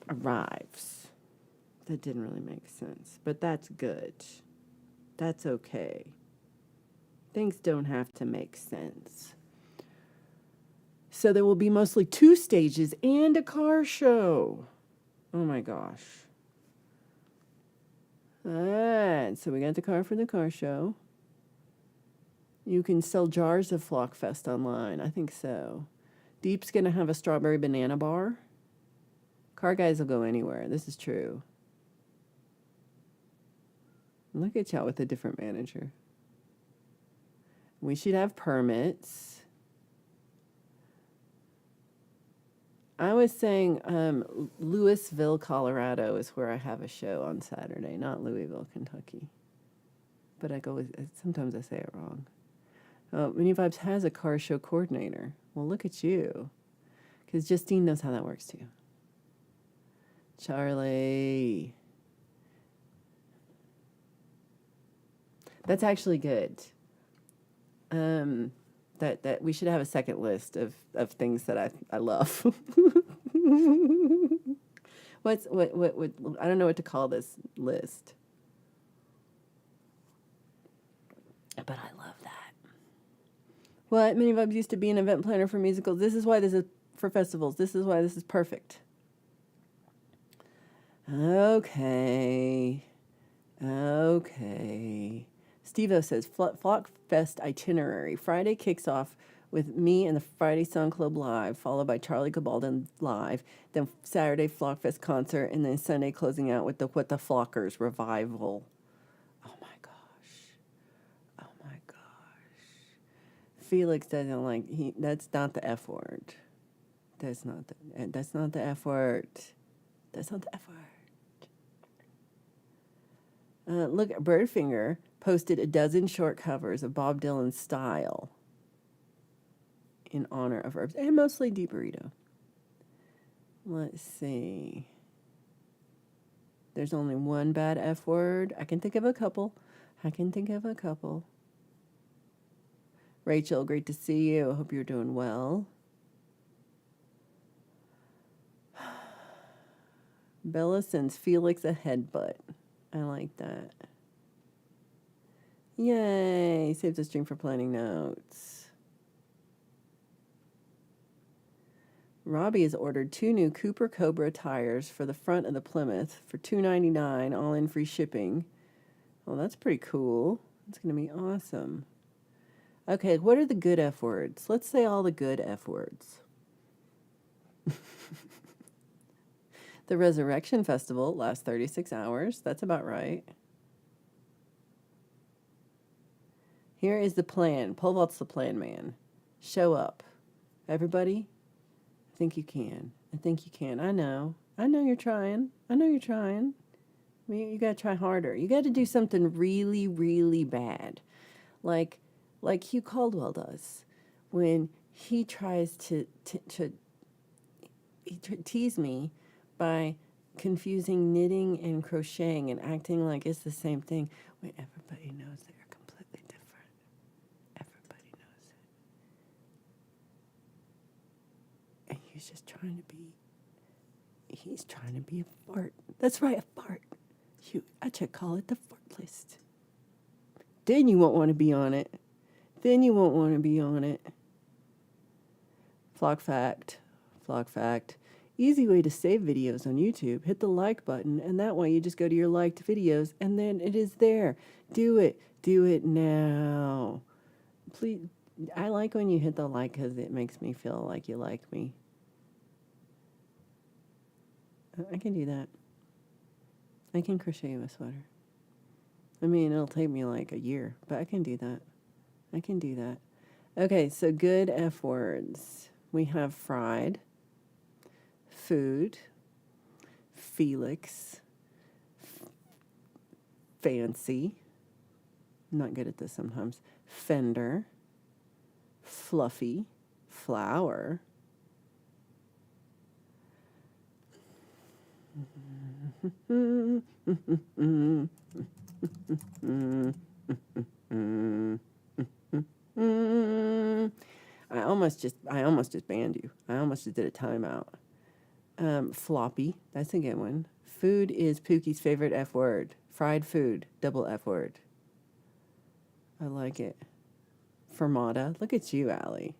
arrives. That didn't really make sense, but that's good. That's okay. Things don't have to make sense. So there will be mostly 2 stages and a car show. Oh my gosh. Alright, so we got the car for the car show. You can sell jars of Flockfest online. I think so. Deep's going to have a strawberry banana bar. Car guys will go anywhere. This is true. Look at y'all with a different manager. We should have permits. I was saying Louisville, Colorado is where I have a show on Saturday, not Louisville, Kentucky. But sometimes I say it wrong. Mini Vibes has a car show coordinator. Well, look at you. Because Justine knows how that works too. Charlie. That's actually good. That we should have a second list of things that I love. what I don't know what to call this list. But I love that. What? Mini Vibes used to be an event planner for musicals. This is why this is for festivals. This is why this is perfect. Okay. Steve-O says, Flockfest itinerary. Friday kicks off with me and the Friday Song Club Live, followed by Charlie Gabaldon Live, then Saturday Flockfest concert, and then Sunday closing out with the What the Flockers revival. Oh my gosh. Felix doesn't like, that's not the F word. That's not the F word. That's not the F word. Look, Birdfinger posted a dozen short covers of Bob Dylan's Style in honor of Herbs, and mostly Deep Burrito. Let's see. There's only one bad F word. I can think of a couple. Rachel, great to see you. I hope you're doing well. Bella sends Felix a headbutt. I like that. Yay! Saves the stream for planning notes. Robbie has ordered 2 new Cooper Cobra tires for the front of the Plymouth for $2.99, all in free shipping. Well, that's pretty cool. It's going to be awesome. Okay, what are the good F words? Let's say all the good F words. The Resurrection Festival lasts 36 hours. That's about right. Here is the plan. Pole vault's the plan, man. Show up. Everybody, I think you can. I think you can. I know. I know you're trying. I know you're trying. I mean, you got to try harder. You got to do something really, really bad. Like Hugh Caldwell does when he tries to tease me by confusing knitting and crocheting and acting like it's the same thing when everybody knows they're completely different. Everybody knows it. And he's just trying to be a fart. That's right, a fart. I should call it the fart list. Then you won't want to be on it. Flock fact. Easy way to save videos on YouTube. Hit the like button, and that way you just go to your liked videos, and then it is there. Do it now. Please, I like when you hit the like because it makes me feel like you like me. I can do that. I can crochet you a sweater. I mean, it'll take me like a year, but I can do that. Okay, so good F words. We have fried, food, Felix, fancy, I'm not good at this sometimes, fender, fluffy, flower, I almost just banned you. I almost just did a timeout. Floppy, that's a good one. Food is Pookie's favorite F word. Fried food, double F word. I like it. Fermata, look at you, Allie.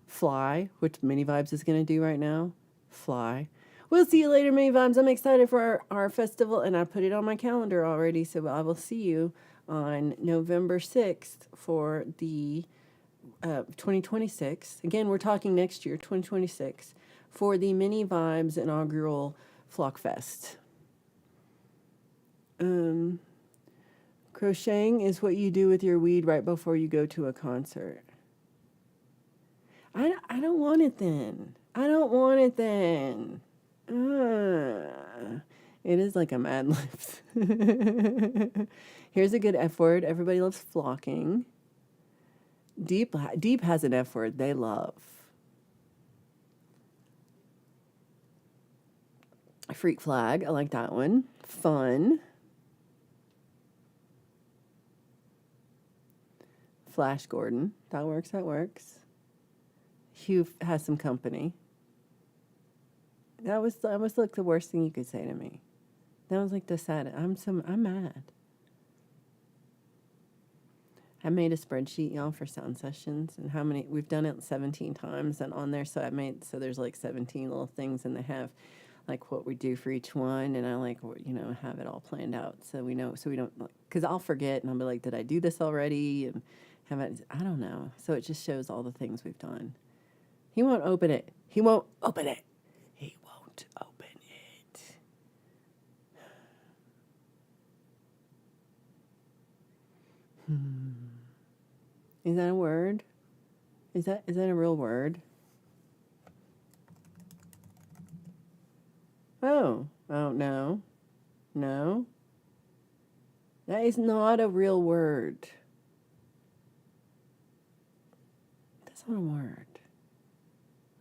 Fly, which Mini Vibes is going to do right now. Fly. We'll see you later, Mini Vibes. I'm excited for our festival, and I put it on my calendar already, so I will see you on November 6th for the 2026. Again, we're talking next year, 2026, for the Mini Vibes inaugural Flock Fest. Crocheting is what you do with your weed right before you go to a concert. I don't want it then. It is like a Mad Libs. Here's a good F word. Everybody loves flocking. Deep has an F word they love. Freak flag. I like that one. Fun. Flash Gordon. That works. Hugh has some company. That was like the worst thing you could say to me. That was like the saddest. I'm mad. I made a spreadsheet, y'all, for sound sessions and how many we've done it 17 times, and on there, so there's like 17 little things, and they have like what we do for each one, and I like have it all planned out so we know, so we don't, because I'll forget and I'll be like, did I do this already? And I don't know. So it just shows all the things we've done. He won't open it. Is that a word? Is that a real word? Oh, no. That is not a real word. That's not a word.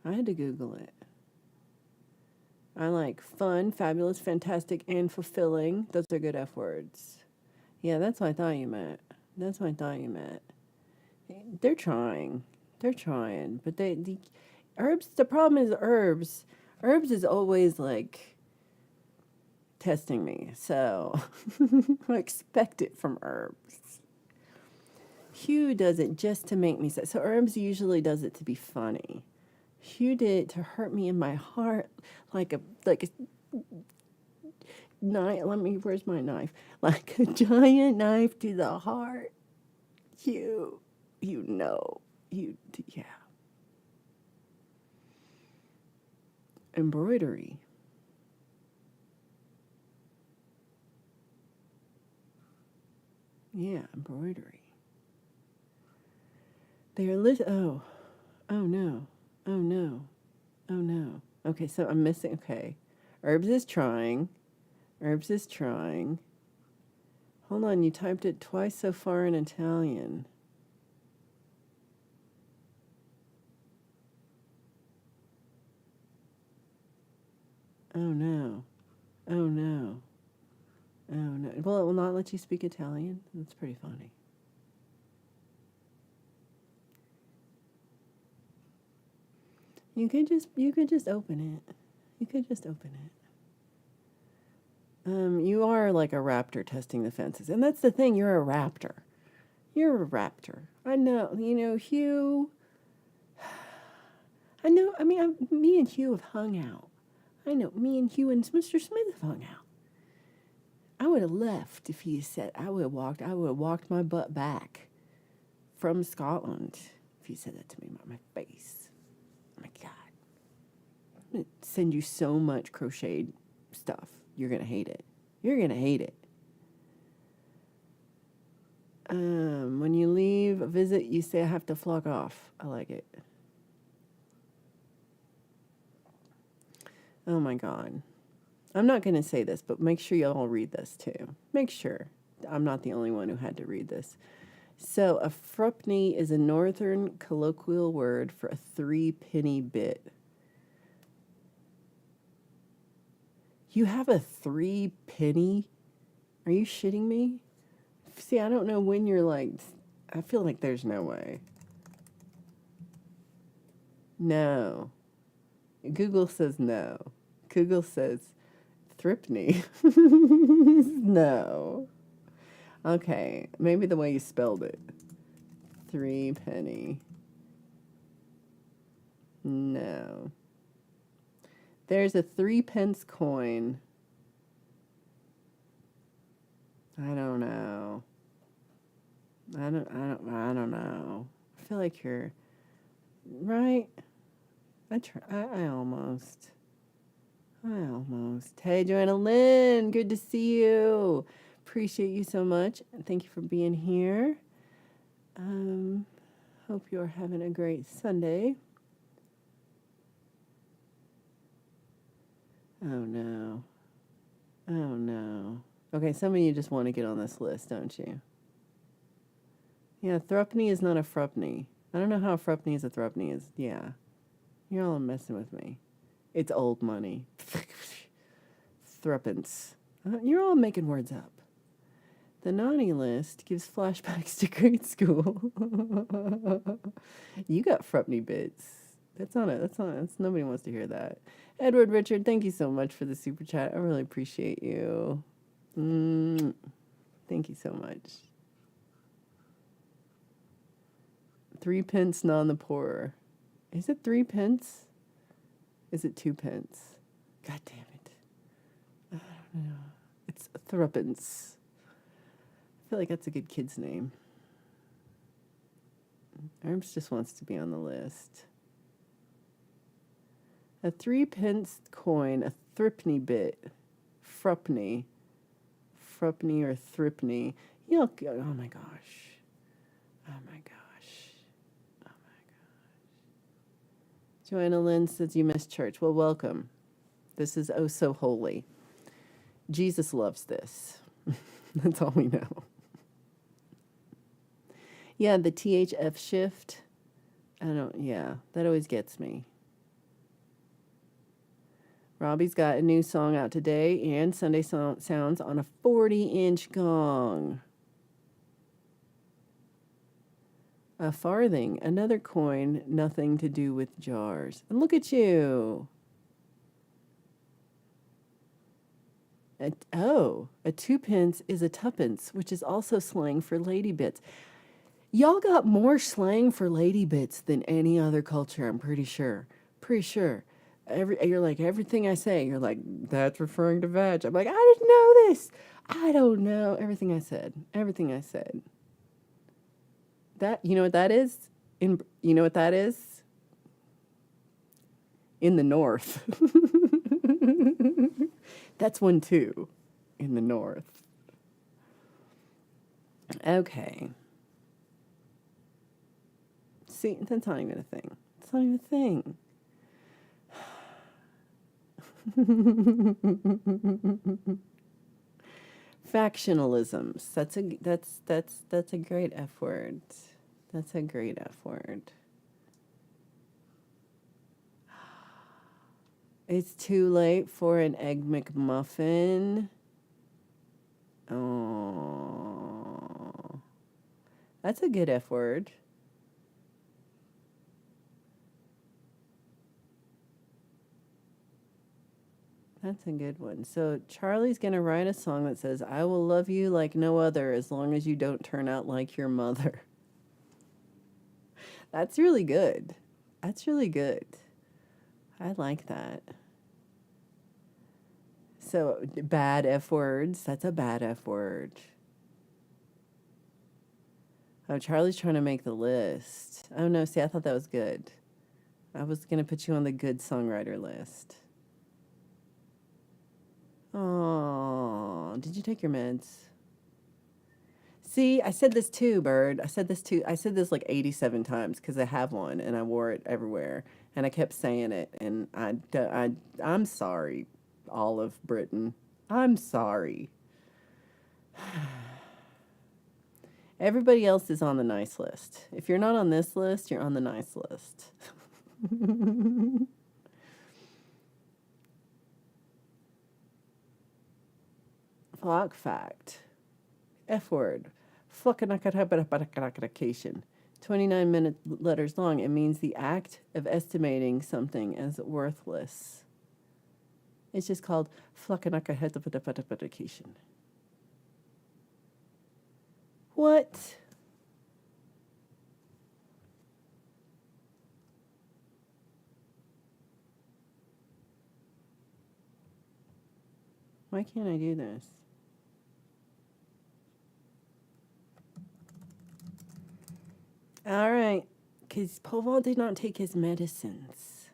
I had to Google it. I like fun, fabulous, fantastic, and fulfilling. Those are good F words. Yeah, that's what I thought you meant. They're trying, but the problem is herbs. Herbs is always like, testing me, so I expect it from herbs. Hugh does it just to make me sad. So herbs usually does it to be funny. Hugh did it to hurt me in my heart, like a knife. Where's my knife? Like a giant knife to the heart. Hugh, yeah. Embroidery. Yeah, embroidery. They're oh no, oh no, oh no. Okay, so I'm missing, okay. Herbs is trying. Hold on, you typed it twice so far in Italian. Oh no. Oh no. Oh no. Well, it will not let you speak Italian? That's pretty funny. You could just open it. You could just open it. You are like a raptor testing the fences. And that's the thing, you're a raptor. You're a raptor. I know, Hugh. I know, me and Hugh have hung out. I know, me and Hugh and Mr. Smith have hung out. I would have left if he said, I would have walked my butt back from Scotland if he said that to me about my face. Oh my God. I'm going to send you so much crocheted stuff. You're going to hate it. You're going to hate it. When you leave a visit, you say, I have to flock off. I like it. Oh my God. I'm not going to say this, but make sure you all read this too. Make sure. I'm not the only one who had to read this. So a frupney is a northern colloquial word for a 3-penny bit. You have a 3-penny? Are you shitting me? See, I don't know when you're like, I feel like there's no way. No. Google says no. Google says thripney. No. Okay, maybe the way you spelled it. 3-penny. No. There's a 3-pence coin. I don't know. I don't know. I feel like you're right. I almost. Hey, Joanna Lynn, good to see you. Appreciate you so much. Thank you for being here. Hope you're having a great Sunday. Oh no. Okay, some of you just want to get on this list, don't you? Yeah, thrupney is not a frupney. I don't know how a frupney is a thrupney is. Yeah. You're all messing with me. It's old money. Threepence. You're all making words up. The naughty list gives flashbacks to grade school. You got frupney bits. That's nobody wants to hear that. Edward Richard, thank you so much for the super chat. I really appreciate you. Thank you so much. 3-pence non the poorer. Is it 3-pence? Is it 2-pence? God damn it. I don't know. It's threepence. I feel like that's a good kid's name. Arms just wants to be on the list. A 3-pence coin, a thripney bit. Frupney or thripney. Oh my gosh. Joanna Lynn says you missed church. Well, welcome. This is oh so holy. Jesus loves this. That's all we know. Yeah, the THF shift. That always gets me. Robbie's got a new song out today and Sunday sounds on a 40-inch gong. A farthing, another coin, nothing to do with jars. And look at you. A twopence is a tuppence, which is also slang for lady bits. Y'all got more slang for lady bits than any other culture, I'm pretty sure. Pretty sure. You're like, everything I say, you're like, that's referring to veg. I'm like, I didn't know this. I don't know. Everything I said. Everything I said. You know what that is? You know what that is? In the north. That's one too. In the north. Okay. See, that's not even a thing. It's not even a thing. Factionalisms. That's a great F word. That's a great F word. It's too late for an egg McMuffin. Oh, that's a good F word. That's a good one. So Charlie's going to write a song that says, I will love you like no other as long as you don't turn out like your mother. That's really good. That's really good. I like that. So bad F words. That's a bad F word. Oh, Charlie's trying to make the list. Oh, no. See, I thought that was good. I was going to put you on the good songwriter list. Oh, did you take your meds? See, I said this too, Bird. I said this like 87 times because I have one and I wore it everywhere. And I kept saying it. And I'm sorry, Olive Britain. I'm sorry. Everybody else is on the nice list. If you're not on this list, you're on the nice list. Flock fact. F word. 29 letters long. It means the act of estimating something as worthless. It's just called flockanakahetapadapadapadation. What? Why can't I do this? All right, because Paul did not take his medicines.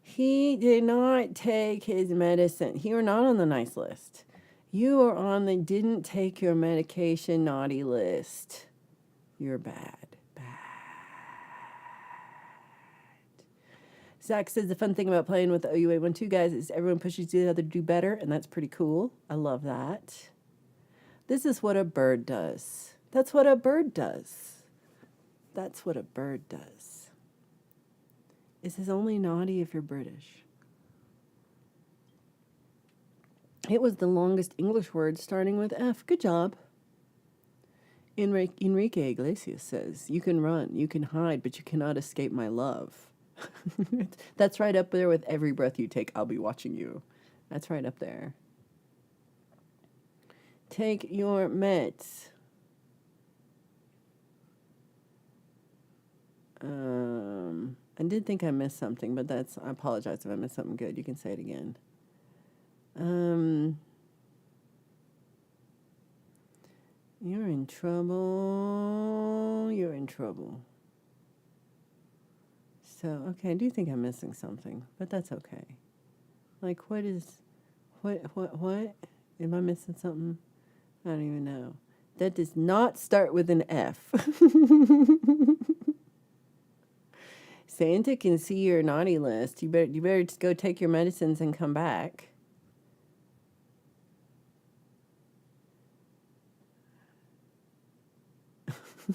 He did not take his medicine. You are not on the nice list. You are on the didn't take your medication naughty list. You're bad. Zach says the fun thing about playing with the OU812 guys is everyone pushes the other to do better, and that's pretty cool. I love that. This is what a bird does. That's what a bird does. That's what a bird does. It says only naughty if you're British. It was the longest English word starting with F. Good job. Enrique Iglesias says, you can run, you can hide, but you cannot escape my love. That's right up there with every breath you take, I'll be watching you. That's right up there. Take your meds. I did think I missed something, but I apologize if I missed something good. You can say it again. You're in trouble. You're in trouble. So, okay, I do think I'm missing something, but that's okay. Like, what? Am I missing something? I don't even know. That does not start with an F. Santa can see your naughty list. You better just go take your medicines and come back.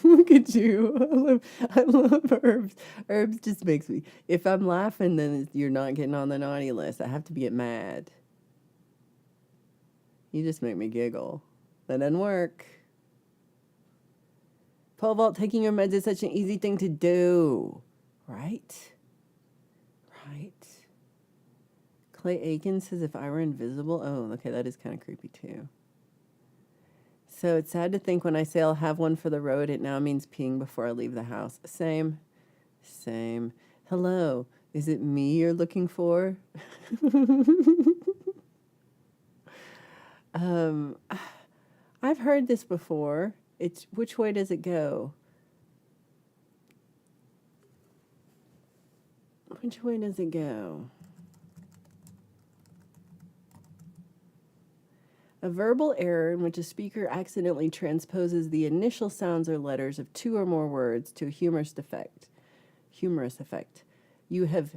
Look at you. I love Herbs. Herbs just makes me, if I'm laughing, then you're not getting on the naughty list. I have to get mad. You just make me giggle. That doesn't work. Pole vault, taking your meds is such an easy thing to do. Right? Clay Aiken says, if I were invisible. Oh, okay, that is kind of creepy too. So it's sad to think when I say I'll have one for the road, it now means peeing before I leave the house. Same. Hello, is it me you're looking for? I've heard this before. It's which way does it go? Which way does it go? A verbal error in which a speaker accidentally transposes the initial sounds or letters of two or more words to a humorous effect. You have,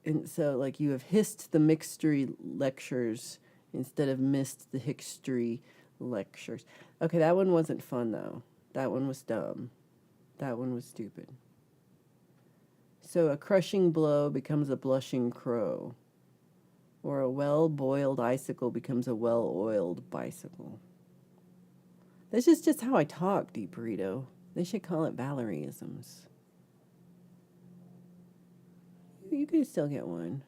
and so like you have hissed the mixtory lectures instead of missed the history lectures. Okay, that one wasn't fun though. That one was dumb. That one was stupid. So a crushing blow becomes a blushing crow. Or a well-boiled icicle becomes a well-oiled bicycle. That's just how I talk, Deep Burrito. They should call it Valerieisms. You could still get one.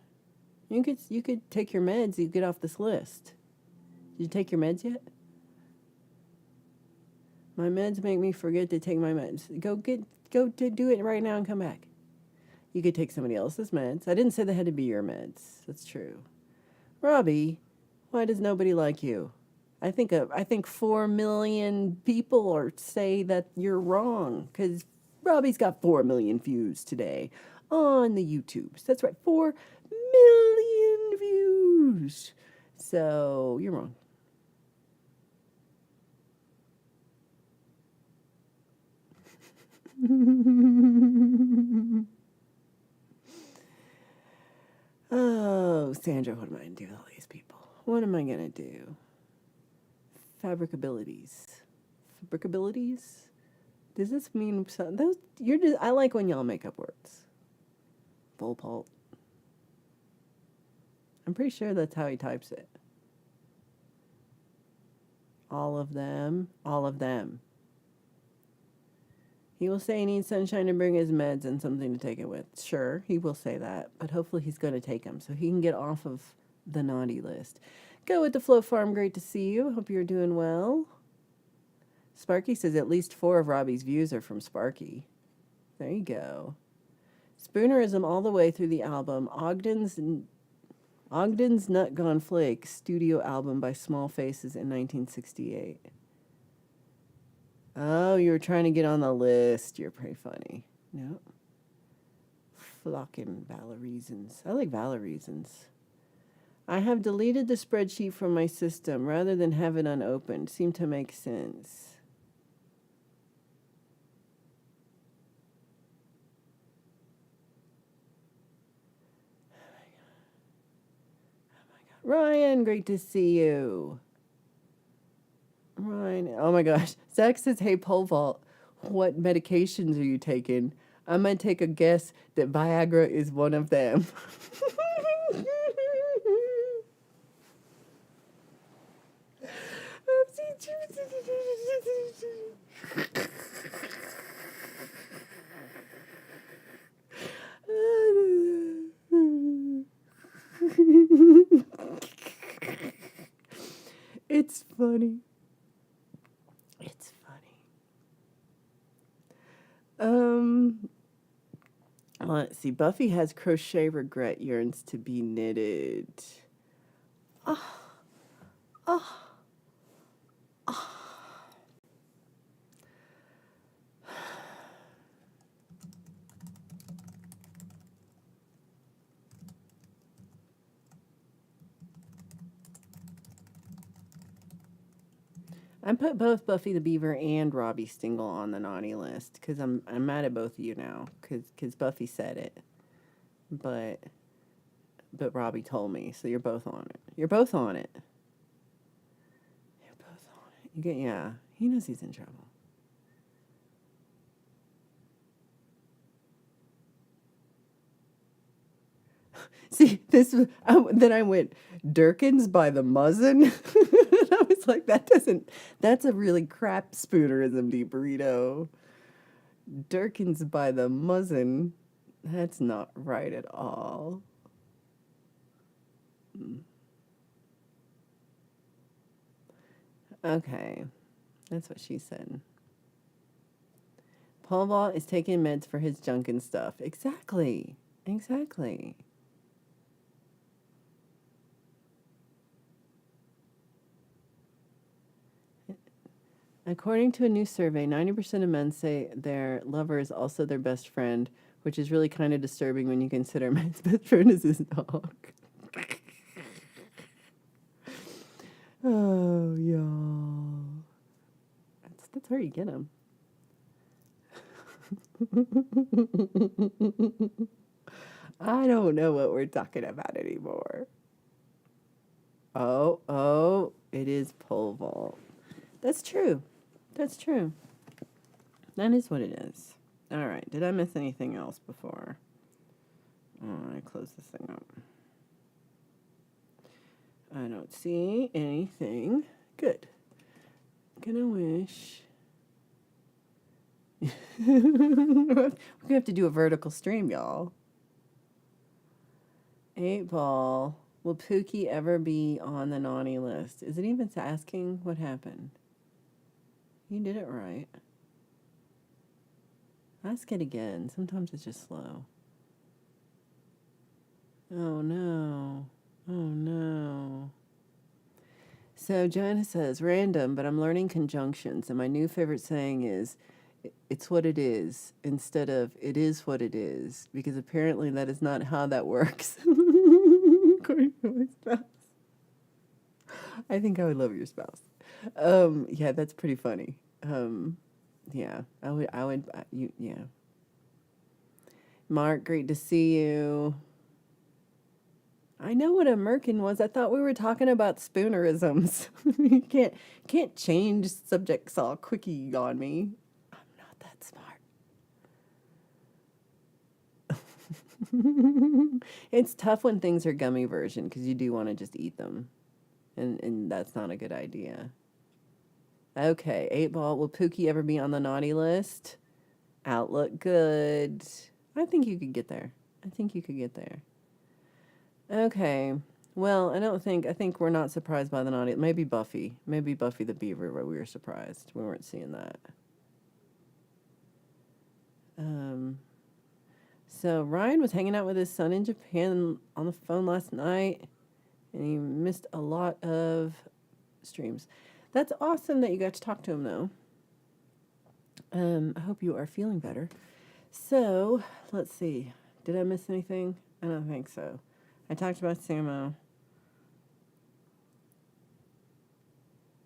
You could take your meds. You get off this list. Did you take your meds yet? My meds make me forget to take my meds. Go to do it right now and come back. You could take somebody else's meds. I didn't say they had to be your meds. That's true. Robbie, why does nobody like you? I think 4 million people say that you're wrong because Robbie's got 4 million views today on the YouTubes. That's right, 4 million views. So you're wrong. Oh, Sandra, what am I going to do with all these people? What am I going to do? Fabricabilities. Does this mean something? I like when y'all make up words. Volpalt. I'm pretty sure that's how he types it. All of them. He will say he needs sunshine to bring his meds and something to take it with. Sure, he will say that, but hopefully he's going to take them so he can get off of the naughty list. Go with the Flow Farm, great to see you. Hope you're doing well. Sparky says at least 4 of Robbie's views are from Sparky. There you go. Spoonerism all the way through the album. Ogden's Nut Gone Flake studio album by Small Faces in 1968. Oh, you were trying to get on the list. You're pretty funny. No. Flocking Valorizans. I like Valorizans. I have deleted the spreadsheet from my system rather than have it unopened. Seemed to make sense. Oh my God. Ryan, great to see you. Ryan, oh my gosh. Zach says, hey, pole vault, what medications are you taking? I'm going to take a guess that Viagra is one of them. It's funny. It's funny. Let's see. Buffy has crochet regret yearns to be knitted. I put both Buffy the Beaver and Robbie Stingle on the naughty list because I'm mad at both of you now because Buffy said it, but Robbie told me, so you're both on it. You're both on it. Yeah. He knows he's in trouble. See, then I went, Durkins by the Muzzin? And I was like, that's a really crap spoonerism, Deep Burrito. Durkins by the Muzzin, that's not right at all. Okay, that's what she said. Pole vault is taking meds for his junk and stuff. Exactly. Exactly. According to a new survey, 90% of men say their lover is also their best friend, which is really kind of disturbing when you consider man's best friend is his dog. Oh, y'all. That's where you get them. I don't know what we're talking about anymore. Oh, it is pole vault. That's true. That's true. That is what it is. All right. Did I miss anything else before? Oh, I close this thing up. I don't see anything. Good. Gonna wish. We're gonna have to do a vertical stream, y'all. 8 Ball. Will Pookie ever be on the naughty list? Is it even asking what happened? You did it right. Ask it again. Sometimes it's just slow. Oh no. Oh no. So Joanna says, random, but I'm learning conjunctions, and my new favorite saying is, it's what it is, instead of it is what it is, because apparently that is not how that works. According to my spouse. I think I would love your spouse. Yeah, that's pretty funny. Yeah, yeah. Mark, great to see you. I know what a merkin was. I thought we were talking about spoonerisms. You can't change subjects all quickie on me. I'm not that smart. It's tough when things are gummy version because you do want to just eat them. And that's not a good idea. Okay, 8 Ball. Will Pookie ever be on the naughty list? Outlook good. I think you could get there. Okay. Well, I think we're not surprised by the naughty. Maybe Buffy the Beaver, where we were surprised. We weren't seeing that. So Ryan was hanging out with his son in Japan on the phone last night, and he missed a lot of streams. That's awesome that you got to talk to him, though. I hope you are feeling better. So, let's see. Did I miss anything? I don't think so. I talked about Sumo.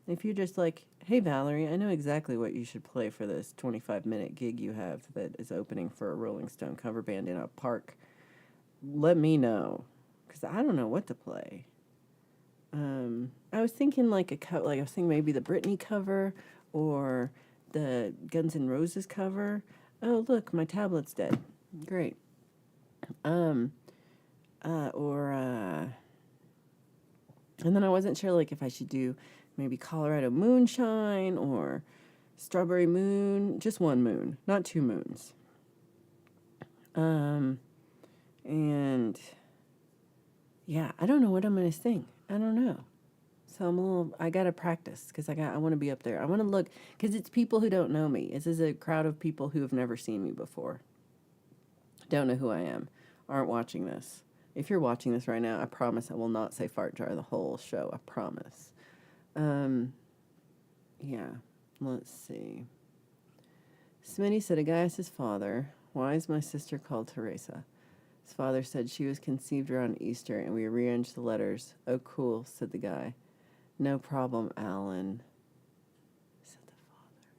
If you're just like, hey, Valerie, I know exactly what you should play for this 25-minute gig you have that is opening for a Rolling Stone cover band in a park, let me know, because I don't know what to play. I was thinking I was thinking maybe the Britney cover or the Guns N' Roses cover. Oh, look, my tablet's dead. Great. And then I wasn't sure if I should do maybe Colorado Moonshine or Strawberry Moon, just one moon, not 2 moons. And yeah, I don't know what I'm going to sing. I don't know. So I got to practice because I want to be up there. I want to look, because it's people who don't know me. This is a crowd of people who have never seen me before. Don't know who I am, aren't watching this. If you're watching this right now, I promise I will not say fart jar the whole show. I promise. Yeah, let's see. Smitty said a guy asked his father, why is my sister called Teresa? His father said she was conceived around Easter and we rearranged the letters. Oh, cool, said the guy. No problem, Alan, said the father.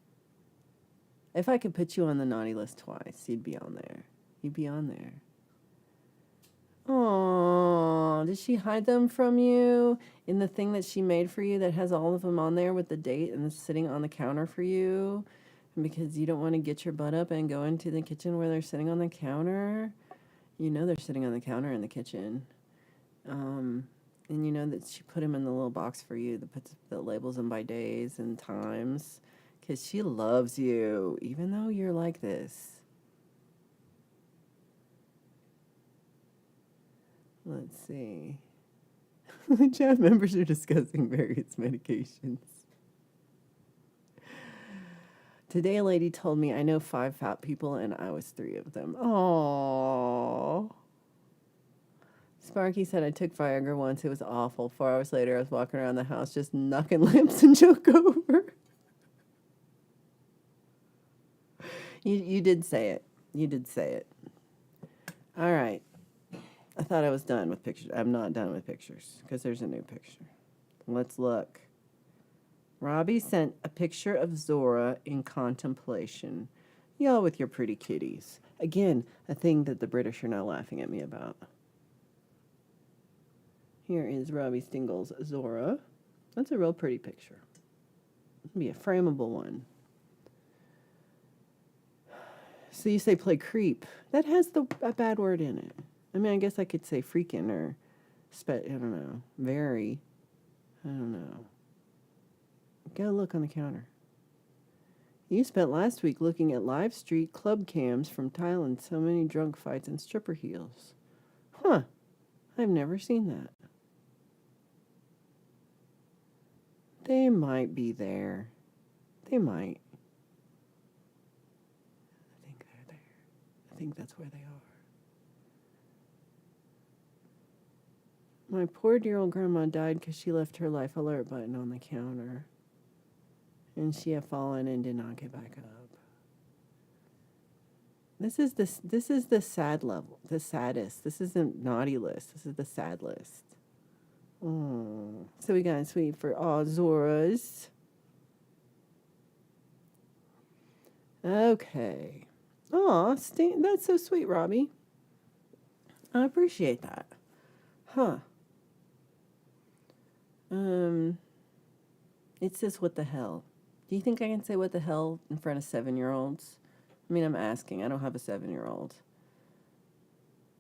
If I could put you on the naughty list twice, you'd be on there. You'd be on there. Oh, did she hide them from you in the thing that she made for you that has all of them on there with the date and it's sitting on the counter for you? And because you don't want to get your butt up and go into the kitchen where they're sitting on the counter? You know they're sitting on the counter in the kitchen. And you know that she put them in the little box for you that labels them by days and times. Because she loves you, even though you're like this. Let's see. The chat members are discussing various medications. Today, a lady told me I know 5 fat people, and I was 3 of them. Aww. Sparky said I took Viagra once. It was awful. 4 hours later, I was walking around the house just knocking lamps and joke over. You did say it. You did say it. All right. I thought I was done with pictures. I'm not done with pictures because there's a new picture. Let's look. Robbie sent a picture of Zora in contemplation. Y'all with your pretty kitties. Again, a thing that the British are now laughing at me about. Here is Robbie Stingle's Zora. That's a real pretty picture. It'll be a frameable one. So you say play creep. That has a bad word in it. I mean, I guess I could say freaking or I don't know. Very. I don't know. Go look on the counter. You spent last week looking at live street club cams from Thailand. So many drunk fights and stripper heels. Huh. I've never seen that. They might be there. They might. I think they're there. I think that's where they are. My poor dear old grandma died because she left her life alert button on the counter. And she had fallen and did not get back up. This is the sad level, the saddest. This isn't naughty list. This is the sad list. Oh, so we got a sweet for all Zoras. Okay. Oh, that's so sweet, Robbie. I appreciate that. Huh. It says what the hell. Do you think I can say what the hell in front of 7-year-olds? I mean, I'm asking. I don't have a 7-year-old.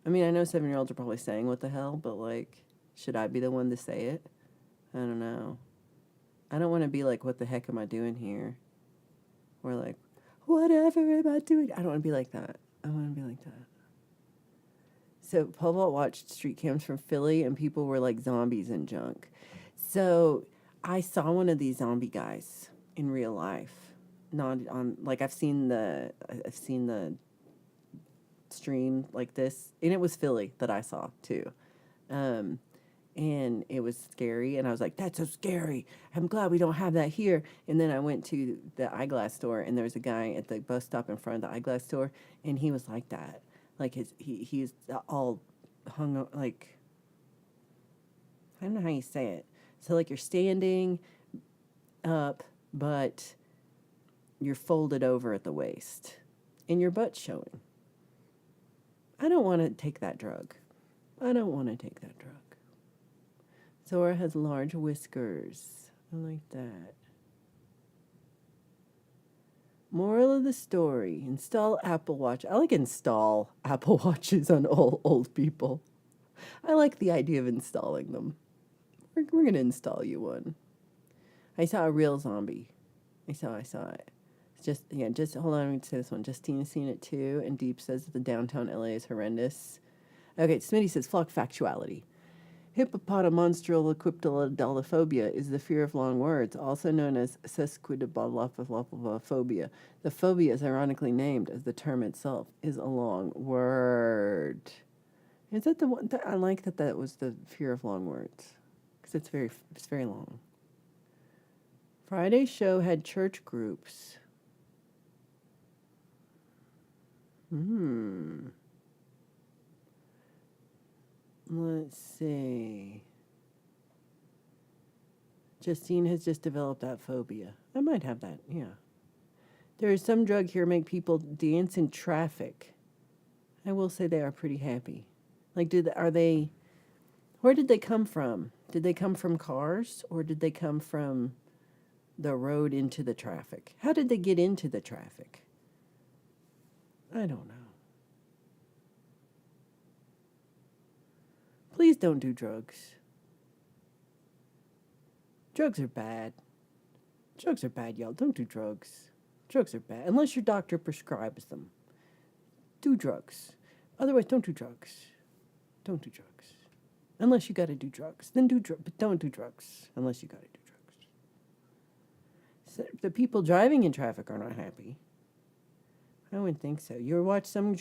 I mean, I know 7-year-olds are probably saying what the hell, but, like, should I be the one to say it? I don't know. I don't want to be like, what the heck am I doing here? Or like, whatever am I doing? I don't want to be like that. I want to be like that. So Paul Vault watched street cams from Philly, and people were like zombies and junk. So I saw one of these zombie guys in real life. Not on, like, I've seen the stream like this, and it was Philly that I saw too. And it was scary, and I was like, that's so scary. I'm glad we don't have that here. And then I went to the eyeglass store, and there was a guy at the bus stop in front of the eyeglass store, and he was like that. Like, he's all hung, like, I don't know how you say it. So, like, you're standing up, but you're folded over at the waist, and your butt's showing. I don't want to take that drug. I don't want to take that drug. Zora has large whiskers. I like that. Moral of the story, install Apple Watch. I like install Apple Watches on old people. I like the idea of installing them. We're going to install you one. I saw a real zombie. I saw it. Just hold on, let me say this one. Justina's seen it too, and Deep says that the downtown LA is horrendous. Okay, Smitty says, flock factuality. Hippopotamonstroloquiptidalophobia is the fear of long words, also known as sesquipedalophobia. The phobia is ironically named as the term itself is a long word. Is that the one? I like that was the fear of long words, because it's very long. Friday's show had church groups. Let's see. Justine has just developed that phobia. I might have that, yeah. There is some drug here make people dance in traffic. I will say they are pretty happy. Like, where did they come from? Did they come from cars, or did they come from the road into the traffic? How did they get into the traffic? I don't know. Please don't do drugs. Drugs are bad. Drugs are bad, y'all. Don't do drugs. Drugs are bad. Unless your doctor prescribes them. Do drugs. Otherwise, don't do drugs. Don't do drugs. Unless you got to do drugs. Then but don't do drugs unless you got to do drugs. So the people driving in traffic are not happy. I wouldn't think so. You ever watch some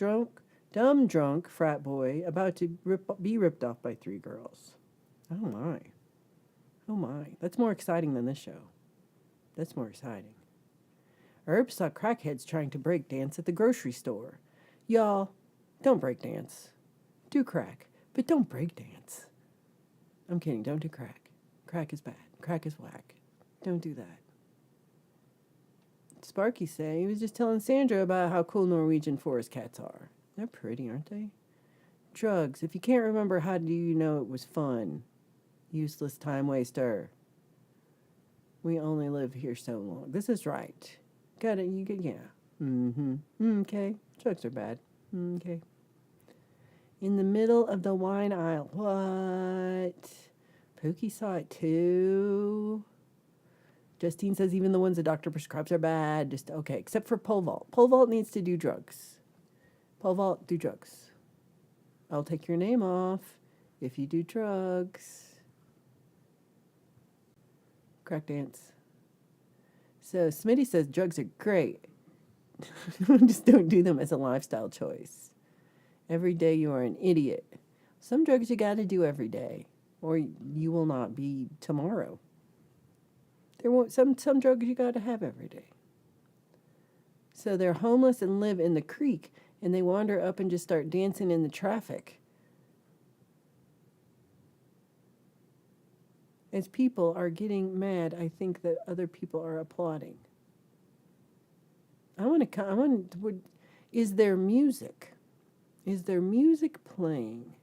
dumb drunk frat boy about to be ripped off by 3 girls? Oh my. Oh my. That's more exciting than this show. That's more exciting. Herb saw crackheads trying to break dance at the grocery store. Y'all, don't break dance. Do crack, but don't break dance. I'm kidding, don't do crack. Crack is bad. Crack is whack. Don't do that. Sparky say he was just telling Sandra about how cool Norwegian forest cats are. They're pretty, aren't they? Drugs. If you can't remember, how do you know it was fun? Useless time waster. We only live here so long. This is right. Got it. You get, yeah. Mm-hmm. Okay. Drugs are bad. Okay. In the middle of the wine aisle. What? Pookie saw it too. Justine says even the ones the doctor prescribes are bad. Just okay, except for pole vault. Pole vault needs to do drugs. Pole vault, do drugs. I'll take your name off if you do drugs. Crack dance. So Smitty says drugs are great. Just don't do them as a lifestyle choice. Every day you are an idiot. Some drugs you got to do every day, or you will not be tomorrow. There won't some drugs you got to have every day. So they're homeless and live in the creek, and they wander up and just start dancing in the traffic. As people are getting mad, I think that other people are applauding. Is there music? Is there music playing?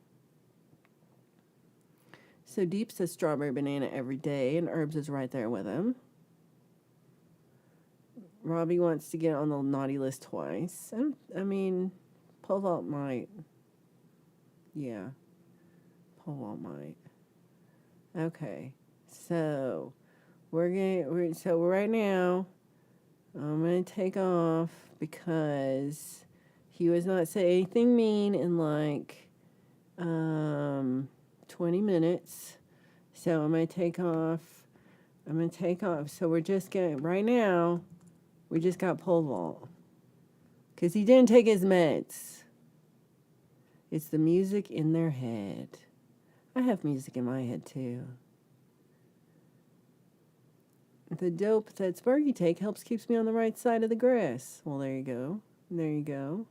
So Deep says strawberry banana every day, and Herbs is right there with him. Robbie wants to get on the naughty list twice. I mean, pole vault might. Yeah, pole vault might. Okay, so so right now, I'm gonna take off because he was not saying anything mean in like 20 minutes. So I'm gonna take off. So we're just getting right now. We just got pole vault because he didn't take his meds. It's the music in their head. I have music in my head too. The dope that Sparky take keeps me on the right side of the grass. Well, there you go. There you go.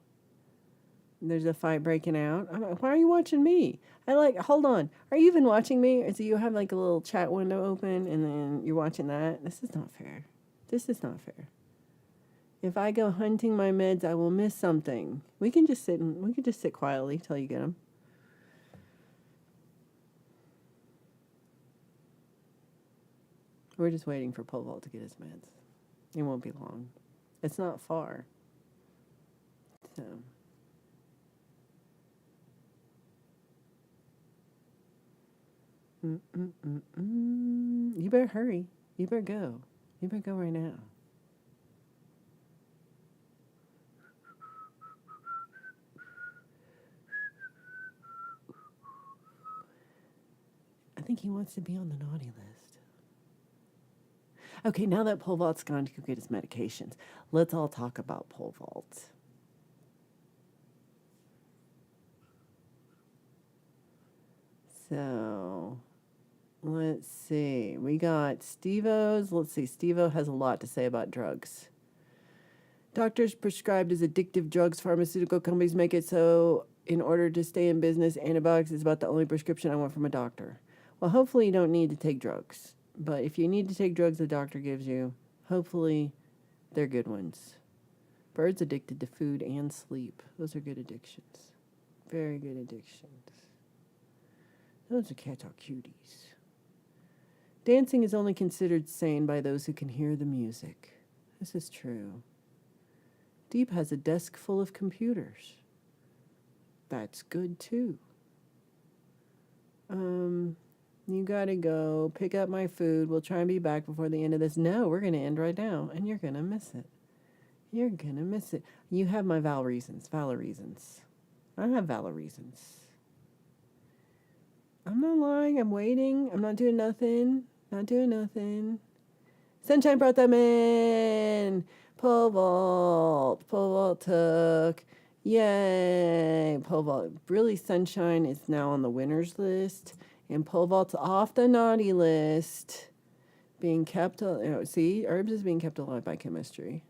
There's a fight breaking out. Why are you watching me? Hold on. Are you even watching me? Or do you have like a little chat window open and then you're watching that? This is not fair. This is not fair. If I go hunting my meds, I will miss something. We can just sit quietly till you get them. We're just waiting for pole vault to get his meds. It won't be long. It's not far. So. You better hurry. You better go. You better go right now. I think he wants to be on the naughty list. Okay, now that pole vault's gone to go get his medications, let's all talk about pole vault. So, let's see. We got Steve-O's. Let's see. Steve-O has a lot to say about drugs. Doctors prescribed as addictive drugs. Pharmaceutical companies make it so in order to stay in business. Antibiotics is about the only prescription I want from a doctor. Well, hopefully you don't need to take drugs. But if you need to take drugs the doctor gives you, hopefully they're good ones. Birds addicted to food and sleep. Those are good addictions. Very good addictions. Those are cats are cuties. Dancing is only considered sane by those who can hear the music. This is true. Deep has a desk full of computers. That's good too. You gotta go pick up my food. We'll try and be back before the end of this. No, we're gonna end right now, and you're gonna miss it. You're gonna miss it. You have my valor reasons. I have valor reasons. I I'm not lying. I'm waiting. I'm not doing nothing. Not doing nothing. Sunshine brought them in. Pole vault. Pole vault took. Yay. Pole vault. Really, Sunshine is now on the winners list. And pole vault's off the naughty list. Being kept, see, herbs is being kept alive by chemistry.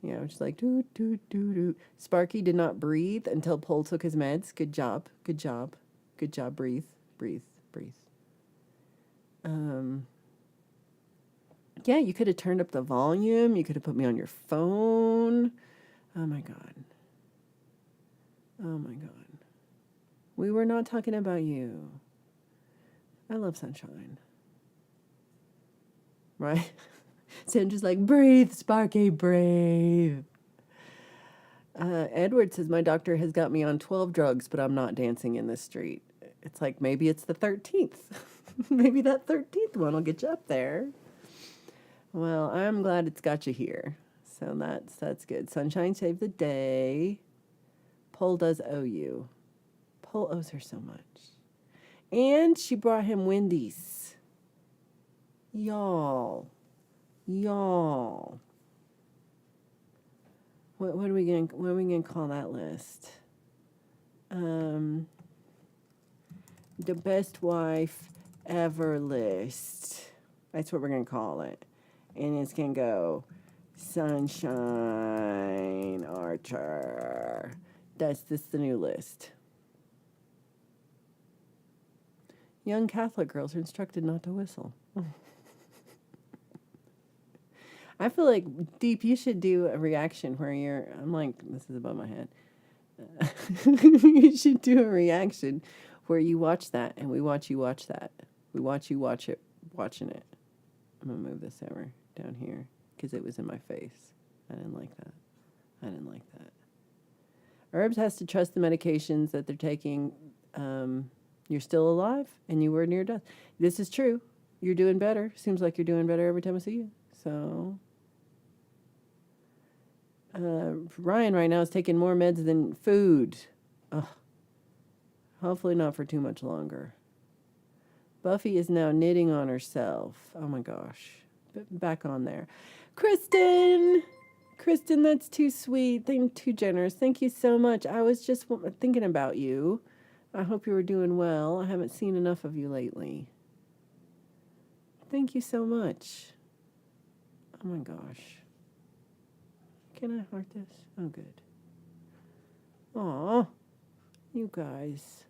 Yeah, which is like, doo, doo, doo, doo. Sparky did not breathe until Pole took his meds. Good job. Good job. Good job. Breathe. Breathe. Breathe. Yeah, you could have turned up the volume. You could have put me on your phone. Oh, my God. Oh, my God. We were not talking about you. I love Sunshine. Right? Sandra's like, breathe, Sparky, breathe. Edward says, my doctor has got me on 12 drugs, but I'm not dancing in the street. It's like, maybe it's the 13th. Maybe that 13th one will get you up there. Well, I'm glad it's got you here. So that's good. Sunshine saved the day. Pole does owe you. Pole owes her so much. And she brought him Wendy's. Y'all. What are we gonna call that list? The best wife ever list. That's what we're gonna call it. And it's gonna go Sunshine Archer. That's the new list. Young Catholic girls are instructed not to whistle. I feel like, Deep, you should do a reaction where I'm like, this is above my head. You should do a reaction where you watch that and we watch you watch that. We watch you watch it, watching it. I'm going to move this over down here because it was in my face. I didn't like that. Herbs has to trust the medications that they're taking. You're still alive and you were near death. This is true. You're doing better. Seems like you're doing better every time I see you. So, Ryan right now is taking more meds than food. Ugh. Hopefully not for too much longer. Buffy is now knitting on herself. Oh my gosh. Back on there. Kristen, that's too sweet. Too generous. Thank you so much. I was just thinking about you. I hope you were doing well. I haven't seen enough of you lately. Thank you so much. Oh my gosh. Can I heart this? Oh, good. Aw, you guys.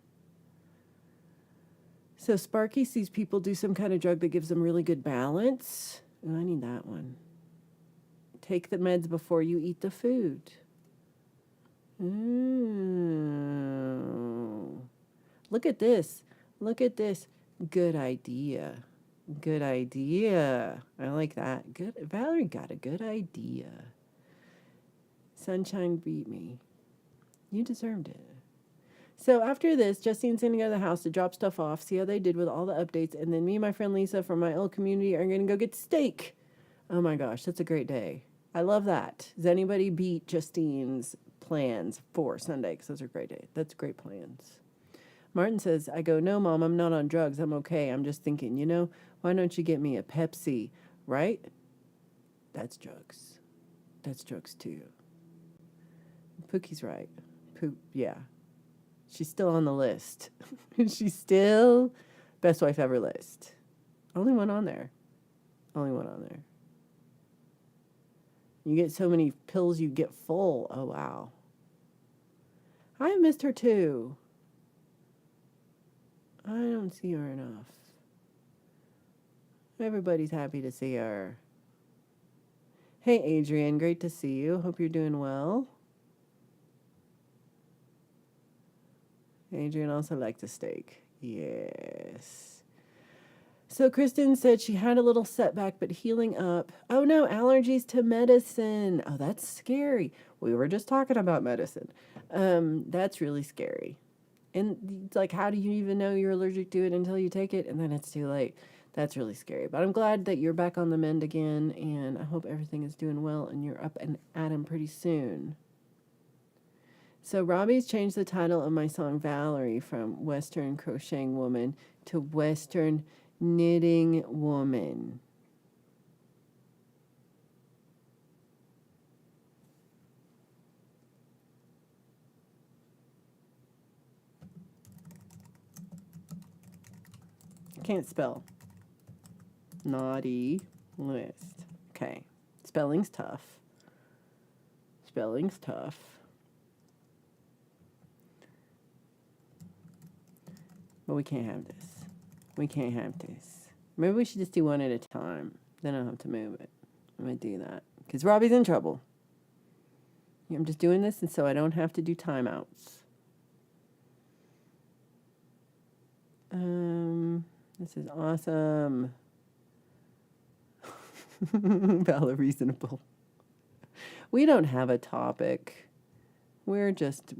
So Sparky sees people do some kind of drug that gives them really good balance. Oh, I need that one. Take the meds before you eat the food. Ooh. Look at this. Good idea. I like that. Good. Valerie got a good idea. Sunshine beat me. You deserved it. So after this, Justine's going to go to the house to drop stuff off, see how they did with all the updates, and then me and my friend Lisa from my old community are going to go get steak. Oh my gosh, that's a great day. I love that. Does anybody beat Justine's plans for Sunday? Because those are great days. That's great plans. Martin says, I go, no, Mom, I'm not on drugs. I'm okay. I'm just thinking, why don't you get me a Pepsi, right? That's drugs. That's drugs too. Pookie's right. Yeah. She's still on the list. She's still best wife ever list. Only one on there. You get so many pills you get full. Oh, wow. I missed her too. I don't see her enough. Everybody's happy to see her. Hey, Adrian, great to see you. Hope you're doing well. Adrian also liked the steak. Yes. So Kristen said she had a little setback, but healing up. Oh no, allergies to medicine. Oh, that's scary. We were just talking about medicine. That's really scary. And it's like, how do you even know you're allergic to it until you take it? And then it's too late. That's really scary. But I'm glad that you're back on the mend again, and I hope everything is doing well and you're up and at 'em pretty soon. So Robbie's changed the title of my song Valerie from Western Crocheting Woman to Western Knitting Woman. I can't spell. Naughty list. Okay. Spelling's tough. Spelling's tough. But we can't have this. We can't have this. Maybe we should just do one at a time. Then I don't have to move it. I'm going to do that. Because Robbie's in trouble. I'm just doing this and so I don't have to do timeouts. This is awesome. Valor reasonable. We don't have a topic. We're just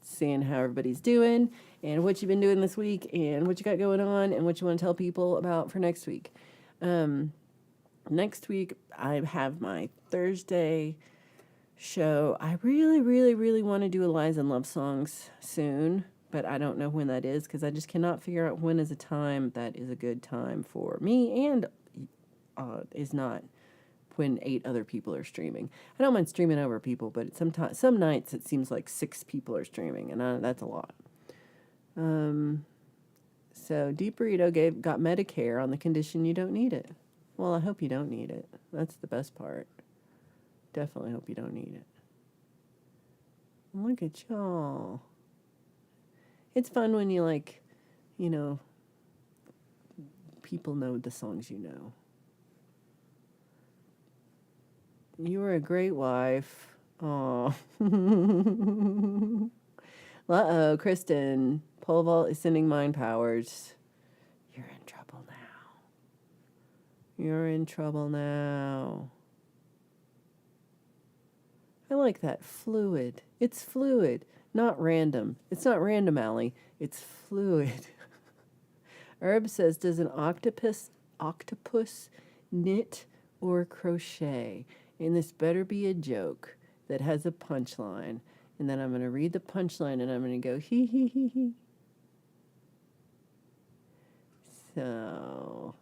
seeing how everybody's doing and what you've been doing this week and what you got going on and what you want to tell people about for next week. Next week I have my Thursday show. I really, really, really want to do Eliza and Love Songs soon, but I don't know when that is because I just cannot figure out when is a time that is a good time for me and is not when 8 other people are streaming. I don't mind streaming over people, but sometimes some nights it seems like 6 people are streaming, and that's a lot. So Deep Burrito got Medicare on the condition you don't need it. Well, I hope you don't need it. That's the best part. Definitely hope you don't need it. Look at y'all. It's fun when you people know the songs you know. You were a great wife. Oh. Uh-oh, Kristen. Pole vault is sending mind powers. You're in trouble now. You're in trouble now. I like that. Fluid. It's fluid, not random. It's not random, Allie. It's fluid. Herb says, does an octopus knit or crochet? And this better be a joke that has a punchline. And then I'm going to read the punchline and I'm going to go, hee hee hee hee. So,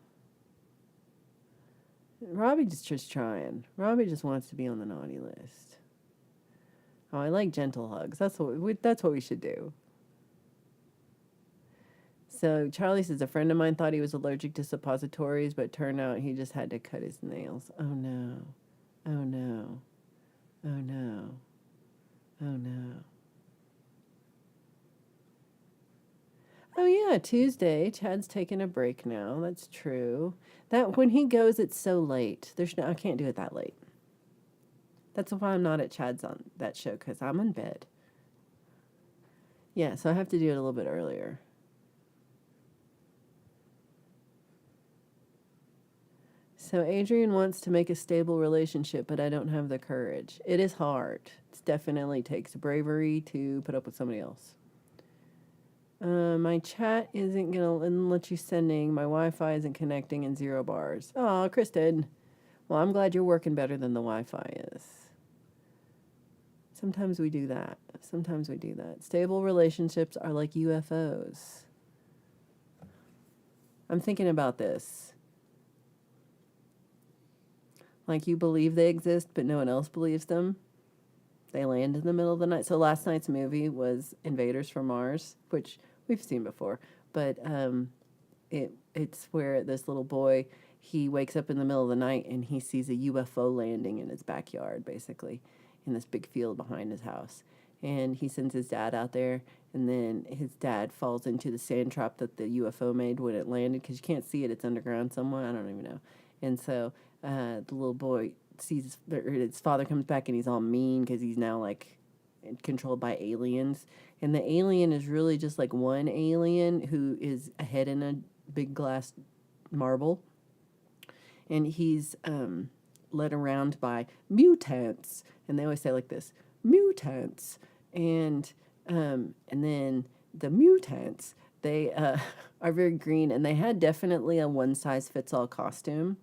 Robbie just trying. Robbie just wants to be on the naughty list. Oh, I like gentle hugs. That's what we should do. So Charlie says, a friend of mine thought he was allergic to suppositories, but turned out he just had to cut his nails. Oh no. Oh no. Oh no. Oh no. Oh yeah, Tuesday. Chad's taking a break now. That's true. That when he goes, it's so late. I can't do it that late. That's why I'm not at Chad's on that show, because I'm in bed. Yeah, so I have to do it a little bit earlier. So Adrian wants to make a stable relationship, but I don't have the courage. It is hard. It definitely takes bravery to put up with somebody else. My chat isn't going to let you sending. My Wi-Fi isn't connecting in 0 bars. Oh, Kristen. Well, I'm glad you're working better than the Wi-Fi is. Sometimes we do that. Stable relationships are like UFOs. I'm thinking about this. Like you believe they exist, but no one else believes them. They land in the middle of the night. So last night's movie was Invaders from Mars, which we've seen before. But it's where this little boy, he wakes up in the middle of the night and he sees a UFO landing in his backyard, basically, in this big field behind his house. And he sends his dad out there, and then his dad falls into the sand trap that the UFO made when it landed, because you can't see it. It's underground somewhere. I don't even know. And so the little boy sees his father comes back, and he's all mean because he's now like controlled by aliens. And the alien is really just like one alien who is a head in a big glass marble. And he's led around by mutants. And they always say like this, mutants. And then the mutants, they are very green. And they had definitely a one-size-fits-all costume.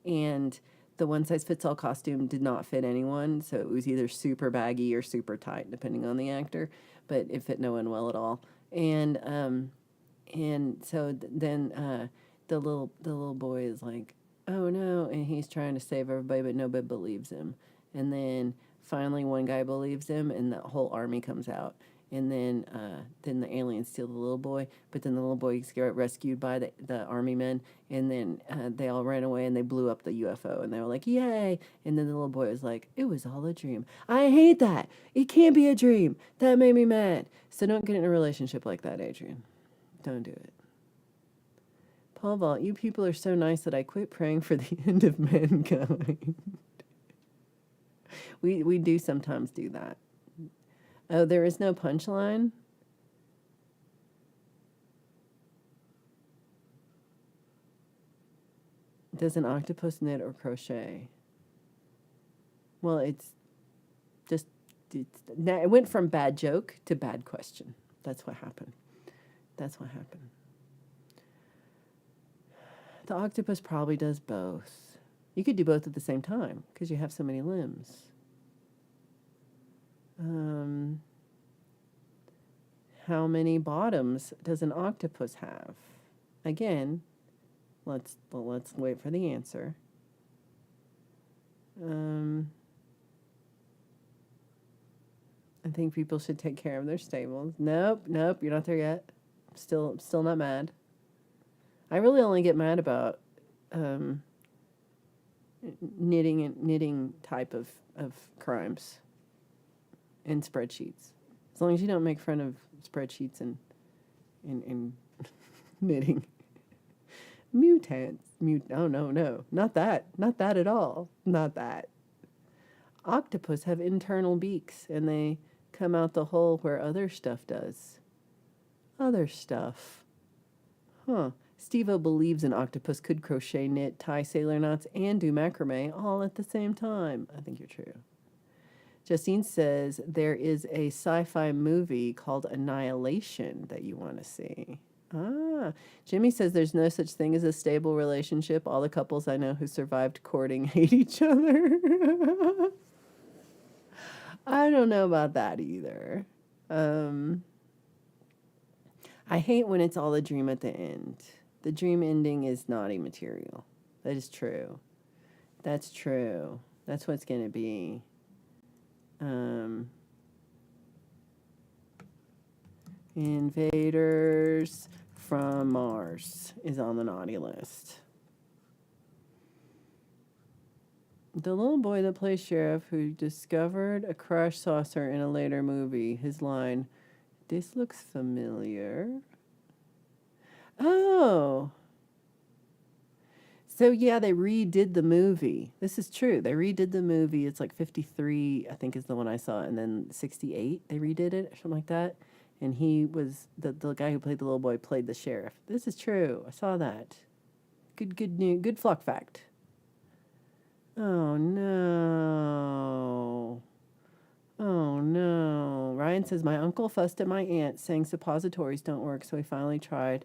And the one-size-fits-all costume did not fit anyone, so it was either super baggy or super tight, depending on the actor, but it fit no one well at all. And so then the little boy is like, oh no, and he's trying to save everybody, but nobody believes him. And then finally one guy believes him, and the whole army comes out. And then the aliens steal the little boy, but then the little boy gets rescued by the army men, and then they all ran away and they blew up the UFO, and they were like, yay! And then the little boy was like, it was all a dream. I hate that. It can't be a dream. That made me mad. So don't get in a relationship like that, Adrian. Don't do it. Paul Vault, you people are so nice that I quit praying for the end of mankind. We do sometimes do that. Oh, there is no punchline? Does an octopus knit or crochet? Well, it went from bad joke to bad question. That's what happened. The octopus probably does both. You could do both at the same time because you have so many limbs. How many bottoms does an octopus have? Again, let's wait for the answer. I think people should take care of their stables. Nope, you're not there yet. Still not mad. I really only get mad about knitting type of crimes and spreadsheets. As long as you don't make fun of spreadsheets and knitting. Mutants. Oh, no. Not that at all. Not that. Octopus have internal beaks, and they come out the hole where other stuff does. Other stuff. Huh. Steve-O believes an octopus could crochet, knit, tie sailor knots, and do macrame all at the same time. I think you're true. Justine says there is a sci-fi movie called Annihilation that you want to see. Jimmy says there's no such thing as a stable relationship. All the couples I know who survived courting hate each other. I don't know about that either. I hate when it's all a dream at the end. The dream ending is not immaterial. That is true. That's true. That's what it's going to be. Invaders from Mars is on the naughty list. The little boy that plays sheriff who discovered a crash saucer in a later movie, his line, "This looks familiar." Oh. So, yeah, they redid the movie. This is true. They redid the movie. It's like 53, I think is the one I saw. And then 68, they redid it or something like that. And he was, the guy who played the little boy played the sheriff. This is true. I saw that. Good flock fact. Oh, no. Oh, no. Ryan says, my uncle fussed at my aunt saying suppositories don't work, so he finally tried.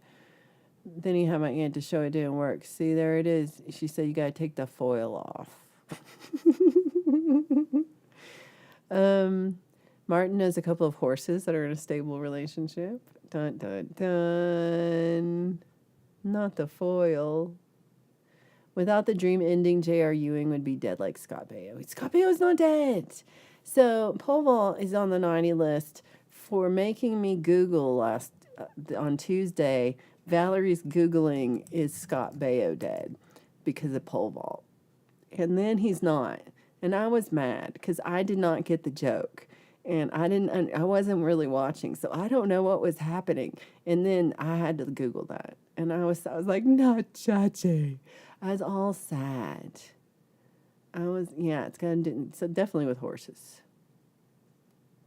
Then he had my aunt to show it didn't work. See, there it is. She said you got to take the foil off. Martin knows a couple of horses that are in a stable relationship. Dun, dun, dun. Not the foil. Without the dream ending, J.R. Ewing would be dead like Scott Baio. Scott Baio's not dead. So Pole Vault is on the 90 list for making me Google on Tuesday. Valerie's Googling, is Scott Baio dead because of Pole Vault? And then he's not. And I was mad because I did not get the joke. And I wasn't really watching, so I don't know what was happening. And then I had to Google that. And I was like, not judging. I was all sad. It's going to, so definitely with horses.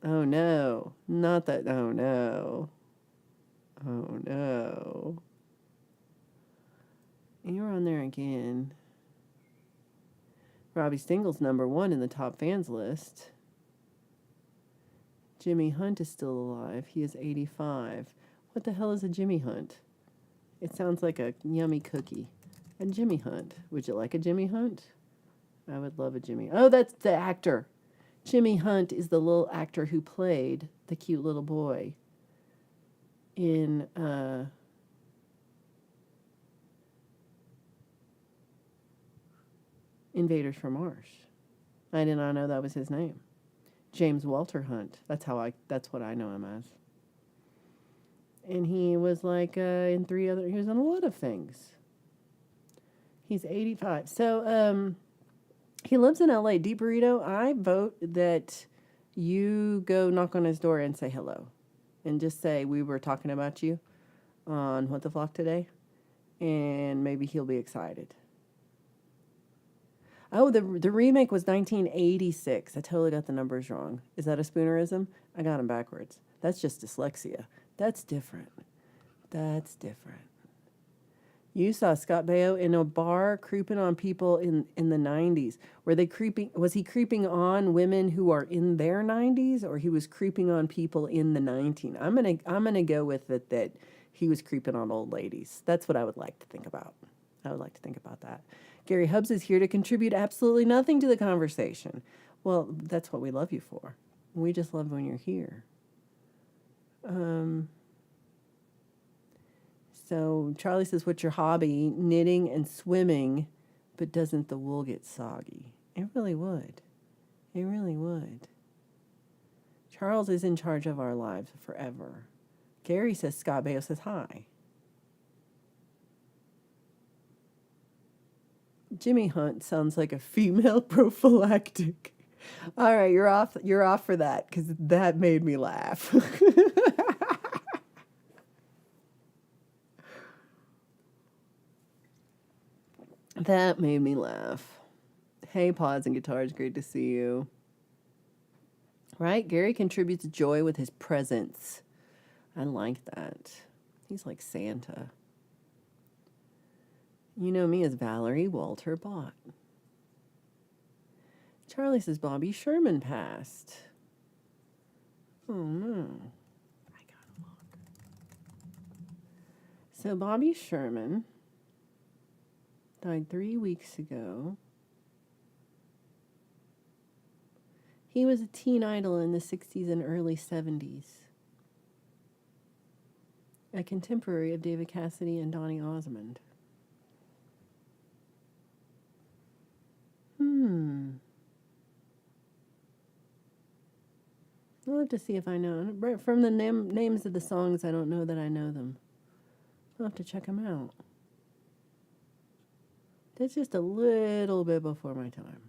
Oh no, not that, oh no. Oh no. You're on there again. Robbie Stingle's #1 in the top fans list. Jimmy Hunt is still alive. He is 85. What the hell is a Jimmy Hunt? It sounds like a yummy cookie. A Jimmy Hunt. Would you like a Jimmy Hunt? I would love a Jimmy. Oh, that's the actor. Jimmy Hunt is the little actor who played the cute little boy in Invaders from Mars. I did not know that was his name. James Walter Hunt. That's what I know him as. And he was like in he was in a lot of things. He's 85. So he lives in LA. Deep Burrito, I vote that you go knock on his door and say hello. And just say we were talking about you on What the Flock today. And maybe he'll be excited. Oh, the remake was 1986. I totally got the numbers wrong. Is that a spoonerism? I got them backwards. That's just dyslexia. That's different. That's different. You saw Scott Baio in a bar creeping on people in the 90s. Was he creeping on women who are in their 90s, or he was creeping on people in the 19? I'm gonna go with it that he was creeping on old ladies. That's what I would like to think about. I would like to think about that. Gary Hubbs is here to contribute absolutely nothing to the conversation. Well, that's what we love you for. We just love when you're here. So Charlie says, what's your hobby? Knitting and swimming, but doesn't the wool get soggy? It really would. It really would. Charles is in charge of our lives forever. Gary says, Scott Baio says hi. Jimmy Hunt sounds like a female prophylactic. All right, you're off. You're off for that because that made me laugh. That made me laugh. Hey, Pods and Guitars, great to see you. Right? Gary contributes joy with his presence. I like that. He's like Santa. You know me as Valerie Walter Bott. Charlie says Bobby Sherman passed. Oh, no. I gotta look. So Bobby Sherman died 3 weeks ago. He was a teen idol in the 60s and early 70s. A contemporary of David Cassidy and Donny Osmond. I'll have to see if I know. Right from the names of the songs, I don't know that I know them. I'll have to check them out. That's just a little bit before my time.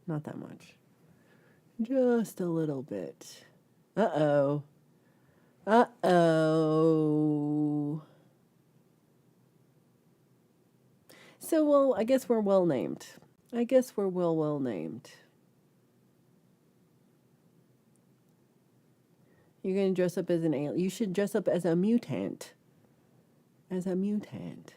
Not that much. Just a little bit. Uh-oh. Uh-oh. So, well, I guess we're well named. I guess we're well named. You're going to dress up as an alien. You should dress up as a mutant. As a mutant.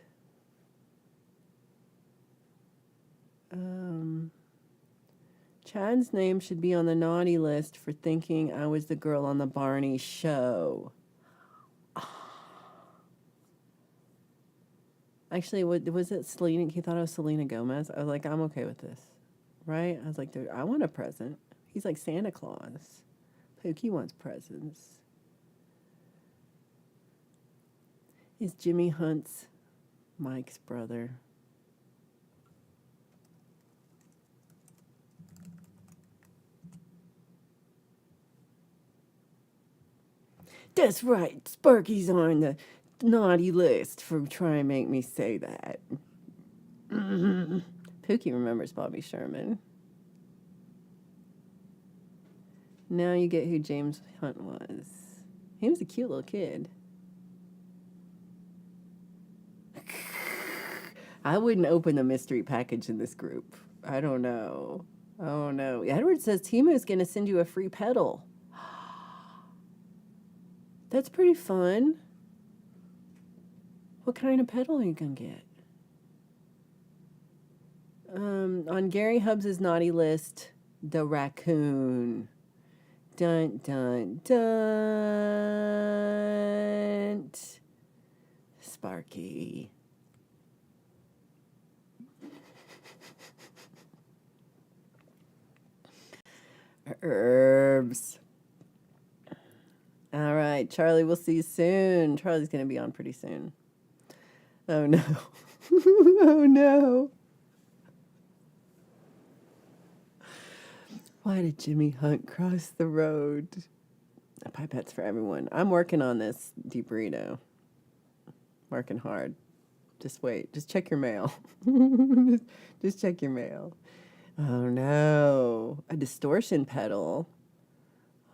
Chad's name should be on the naughty list for thinking I was the girl on the Barney show. Actually, what was it? Selena? He thought I was Selena Gomez. I was like, I'm okay with this, right? I was like, dude, I want a present. He's like Santa Claus. Pookie wants presents. Is Jimmy Hunt's Mike's brother? That's right. Sparky's on the naughty list for trying to make me say that. Pookie remembers Bobby Sherman. Now you get who James Hunt was. He was a cute little kid. I wouldn't open the mystery package in this group. I don't know. Oh, no. Edward says Timu's going to send you a free pedal. That's pretty fun. What kind of pedal are you going to get? On Gary Hubbs' naughty list, the raccoon. Dun, dun, dun. Sparky. Herbs. All right, Charlie, we'll see you soon. Charlie's going to be on pretty soon. Oh, no. Oh, no. Why did Jimmy Hunt cross the road? Pipettes for everyone. I'm working on this deep burrito. Working hard. Just wait. Just check your mail. just check your mail. Oh, no. A distortion pedal.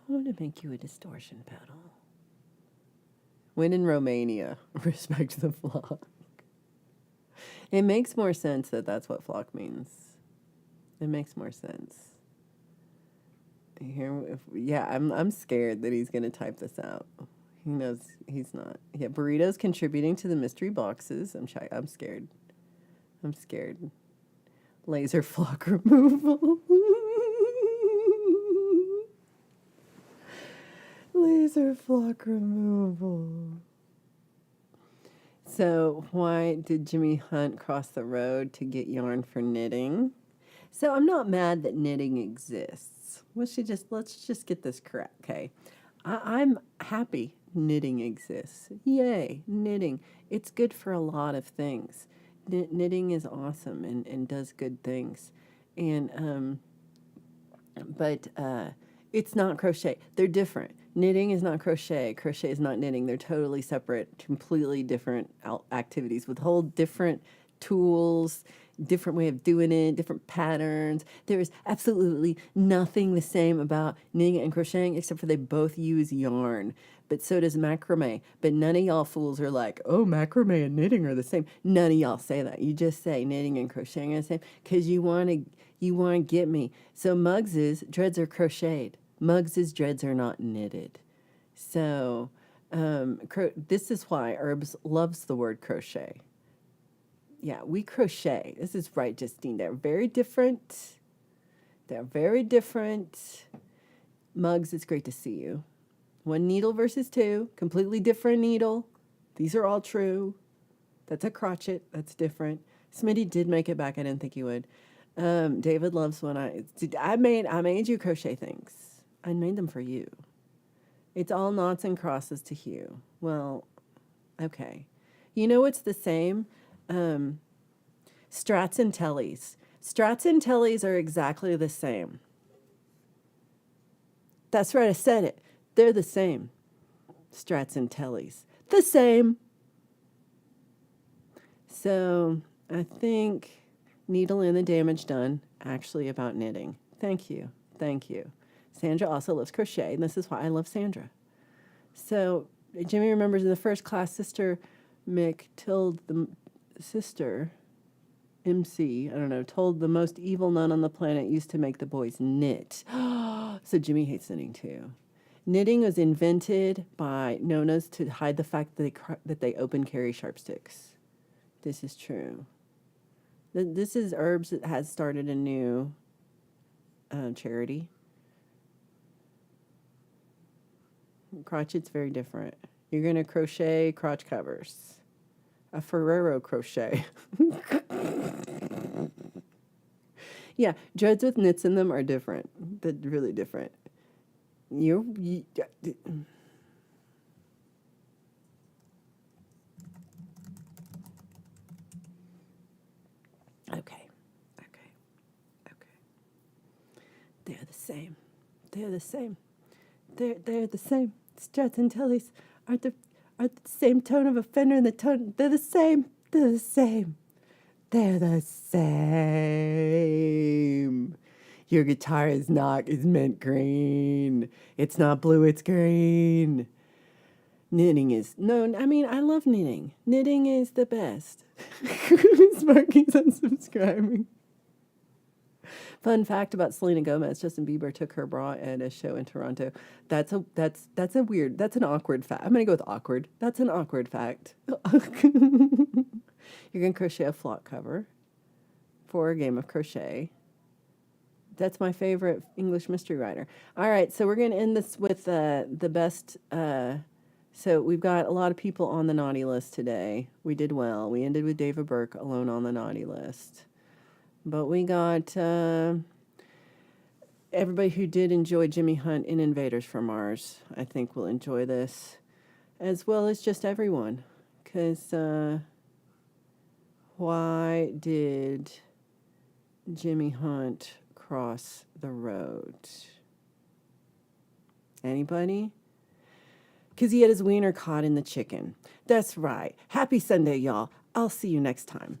I want to make you a distortion pedal. When in Romania, respect the flock. It makes more sense that that's what flock means. It makes more sense. Here, yeah, I'm scared that he's gonna type this out. He knows he's not. Yeah, burritos contributing to the mystery boxes. I'm scared. I'm scared. Laser flock removal. Laser flock removal. So why did Jimmy Hunt cross the road to get yarn for knitting? So I'm not mad that knitting exists. Let's just get this correct, okay? I'm happy knitting exists. Yay, knitting. It's good for a lot of things. Knitting is awesome and does good things. And but it's not crochet. They're different. Knitting is not crochet. Crochet is not knitting. They're totally separate, completely different activities with whole different tools, different way of doing it, different patterns. There is absolutely nothing the same about knitting and crocheting except for they both use yarn. But so does macrame. But none of y'all fools are like, oh, macrame and knitting are the same. None of y'all say that. You just say knitting and crocheting are the same because you want to get me. So Muggs's dreads are crocheted. Muggs's dreads are not knitted. So this is why Herbs loves the word crochet. Yeah, we crochet. This is right, Justine. They're very different. They're very different. Muggs, it's great to see you. One needle versus two, completely different needle. These are all true. That's a crotchet. That's different. Smitty did make it back. I didn't think he would. David loves when I made you crochet things. I made them for you. It's all knots and crosses to Hugh. Well, okay. You know what's the same? Strats and tellies. Strats and tellies are exactly the same. That's right, I said it. They're the same. Strats and tellies. The same. So I think needle in the damage done, actually about knitting. Thank you. Thank you. Sandra also loves crochet, and this is why I love Sandra. So Jimmy remembers in the first class, Sister Mick told the sister, MC, I don't know, told the most evil nun on the planet used to make the boys knit. So Jimmy hates knitting too. Knitting was invented by Nonas to hide the fact that they open carry sharp sticks. This is true. This is Herbs that has started a new charity. Crotchet's very different. You're going to crochet crotch covers. A Ferrero crochet. Yeah, dreads with knits in them are different. They're really different. Okay. They're the same. They're the same. They're the same. Strats and tellies are the same tone of a fender and the tone. They're the same. They're the same. They're the same. Your guitar is mint green. It's not blue, it's green. Knitting is, no, I mean, I love knitting. Knitting is the best. Sparky's unsubscribing. Fun fact about Selena Gomez: Justin Bieber took her bra at a show in Toronto. That's an awkward fact. I'm gonna go with awkward. That's an awkward fact. You're gonna crochet a flock cover for a game of crochet. That's my favorite English mystery writer. All right, so we're gonna end this with the best. So we've got a lot of people on the naughty list today. We did well. We ended with David Burke alone on the naughty list. But we got everybody who did enjoy Jimmy Hunt in Invaders from Mars, I think will enjoy this, as well as just everyone. Because why did Jimmy Hunt cross the road? Anybody? Because he had his wiener caught in the chicken. That's right. Happy Sunday, y'all. I'll see you next time.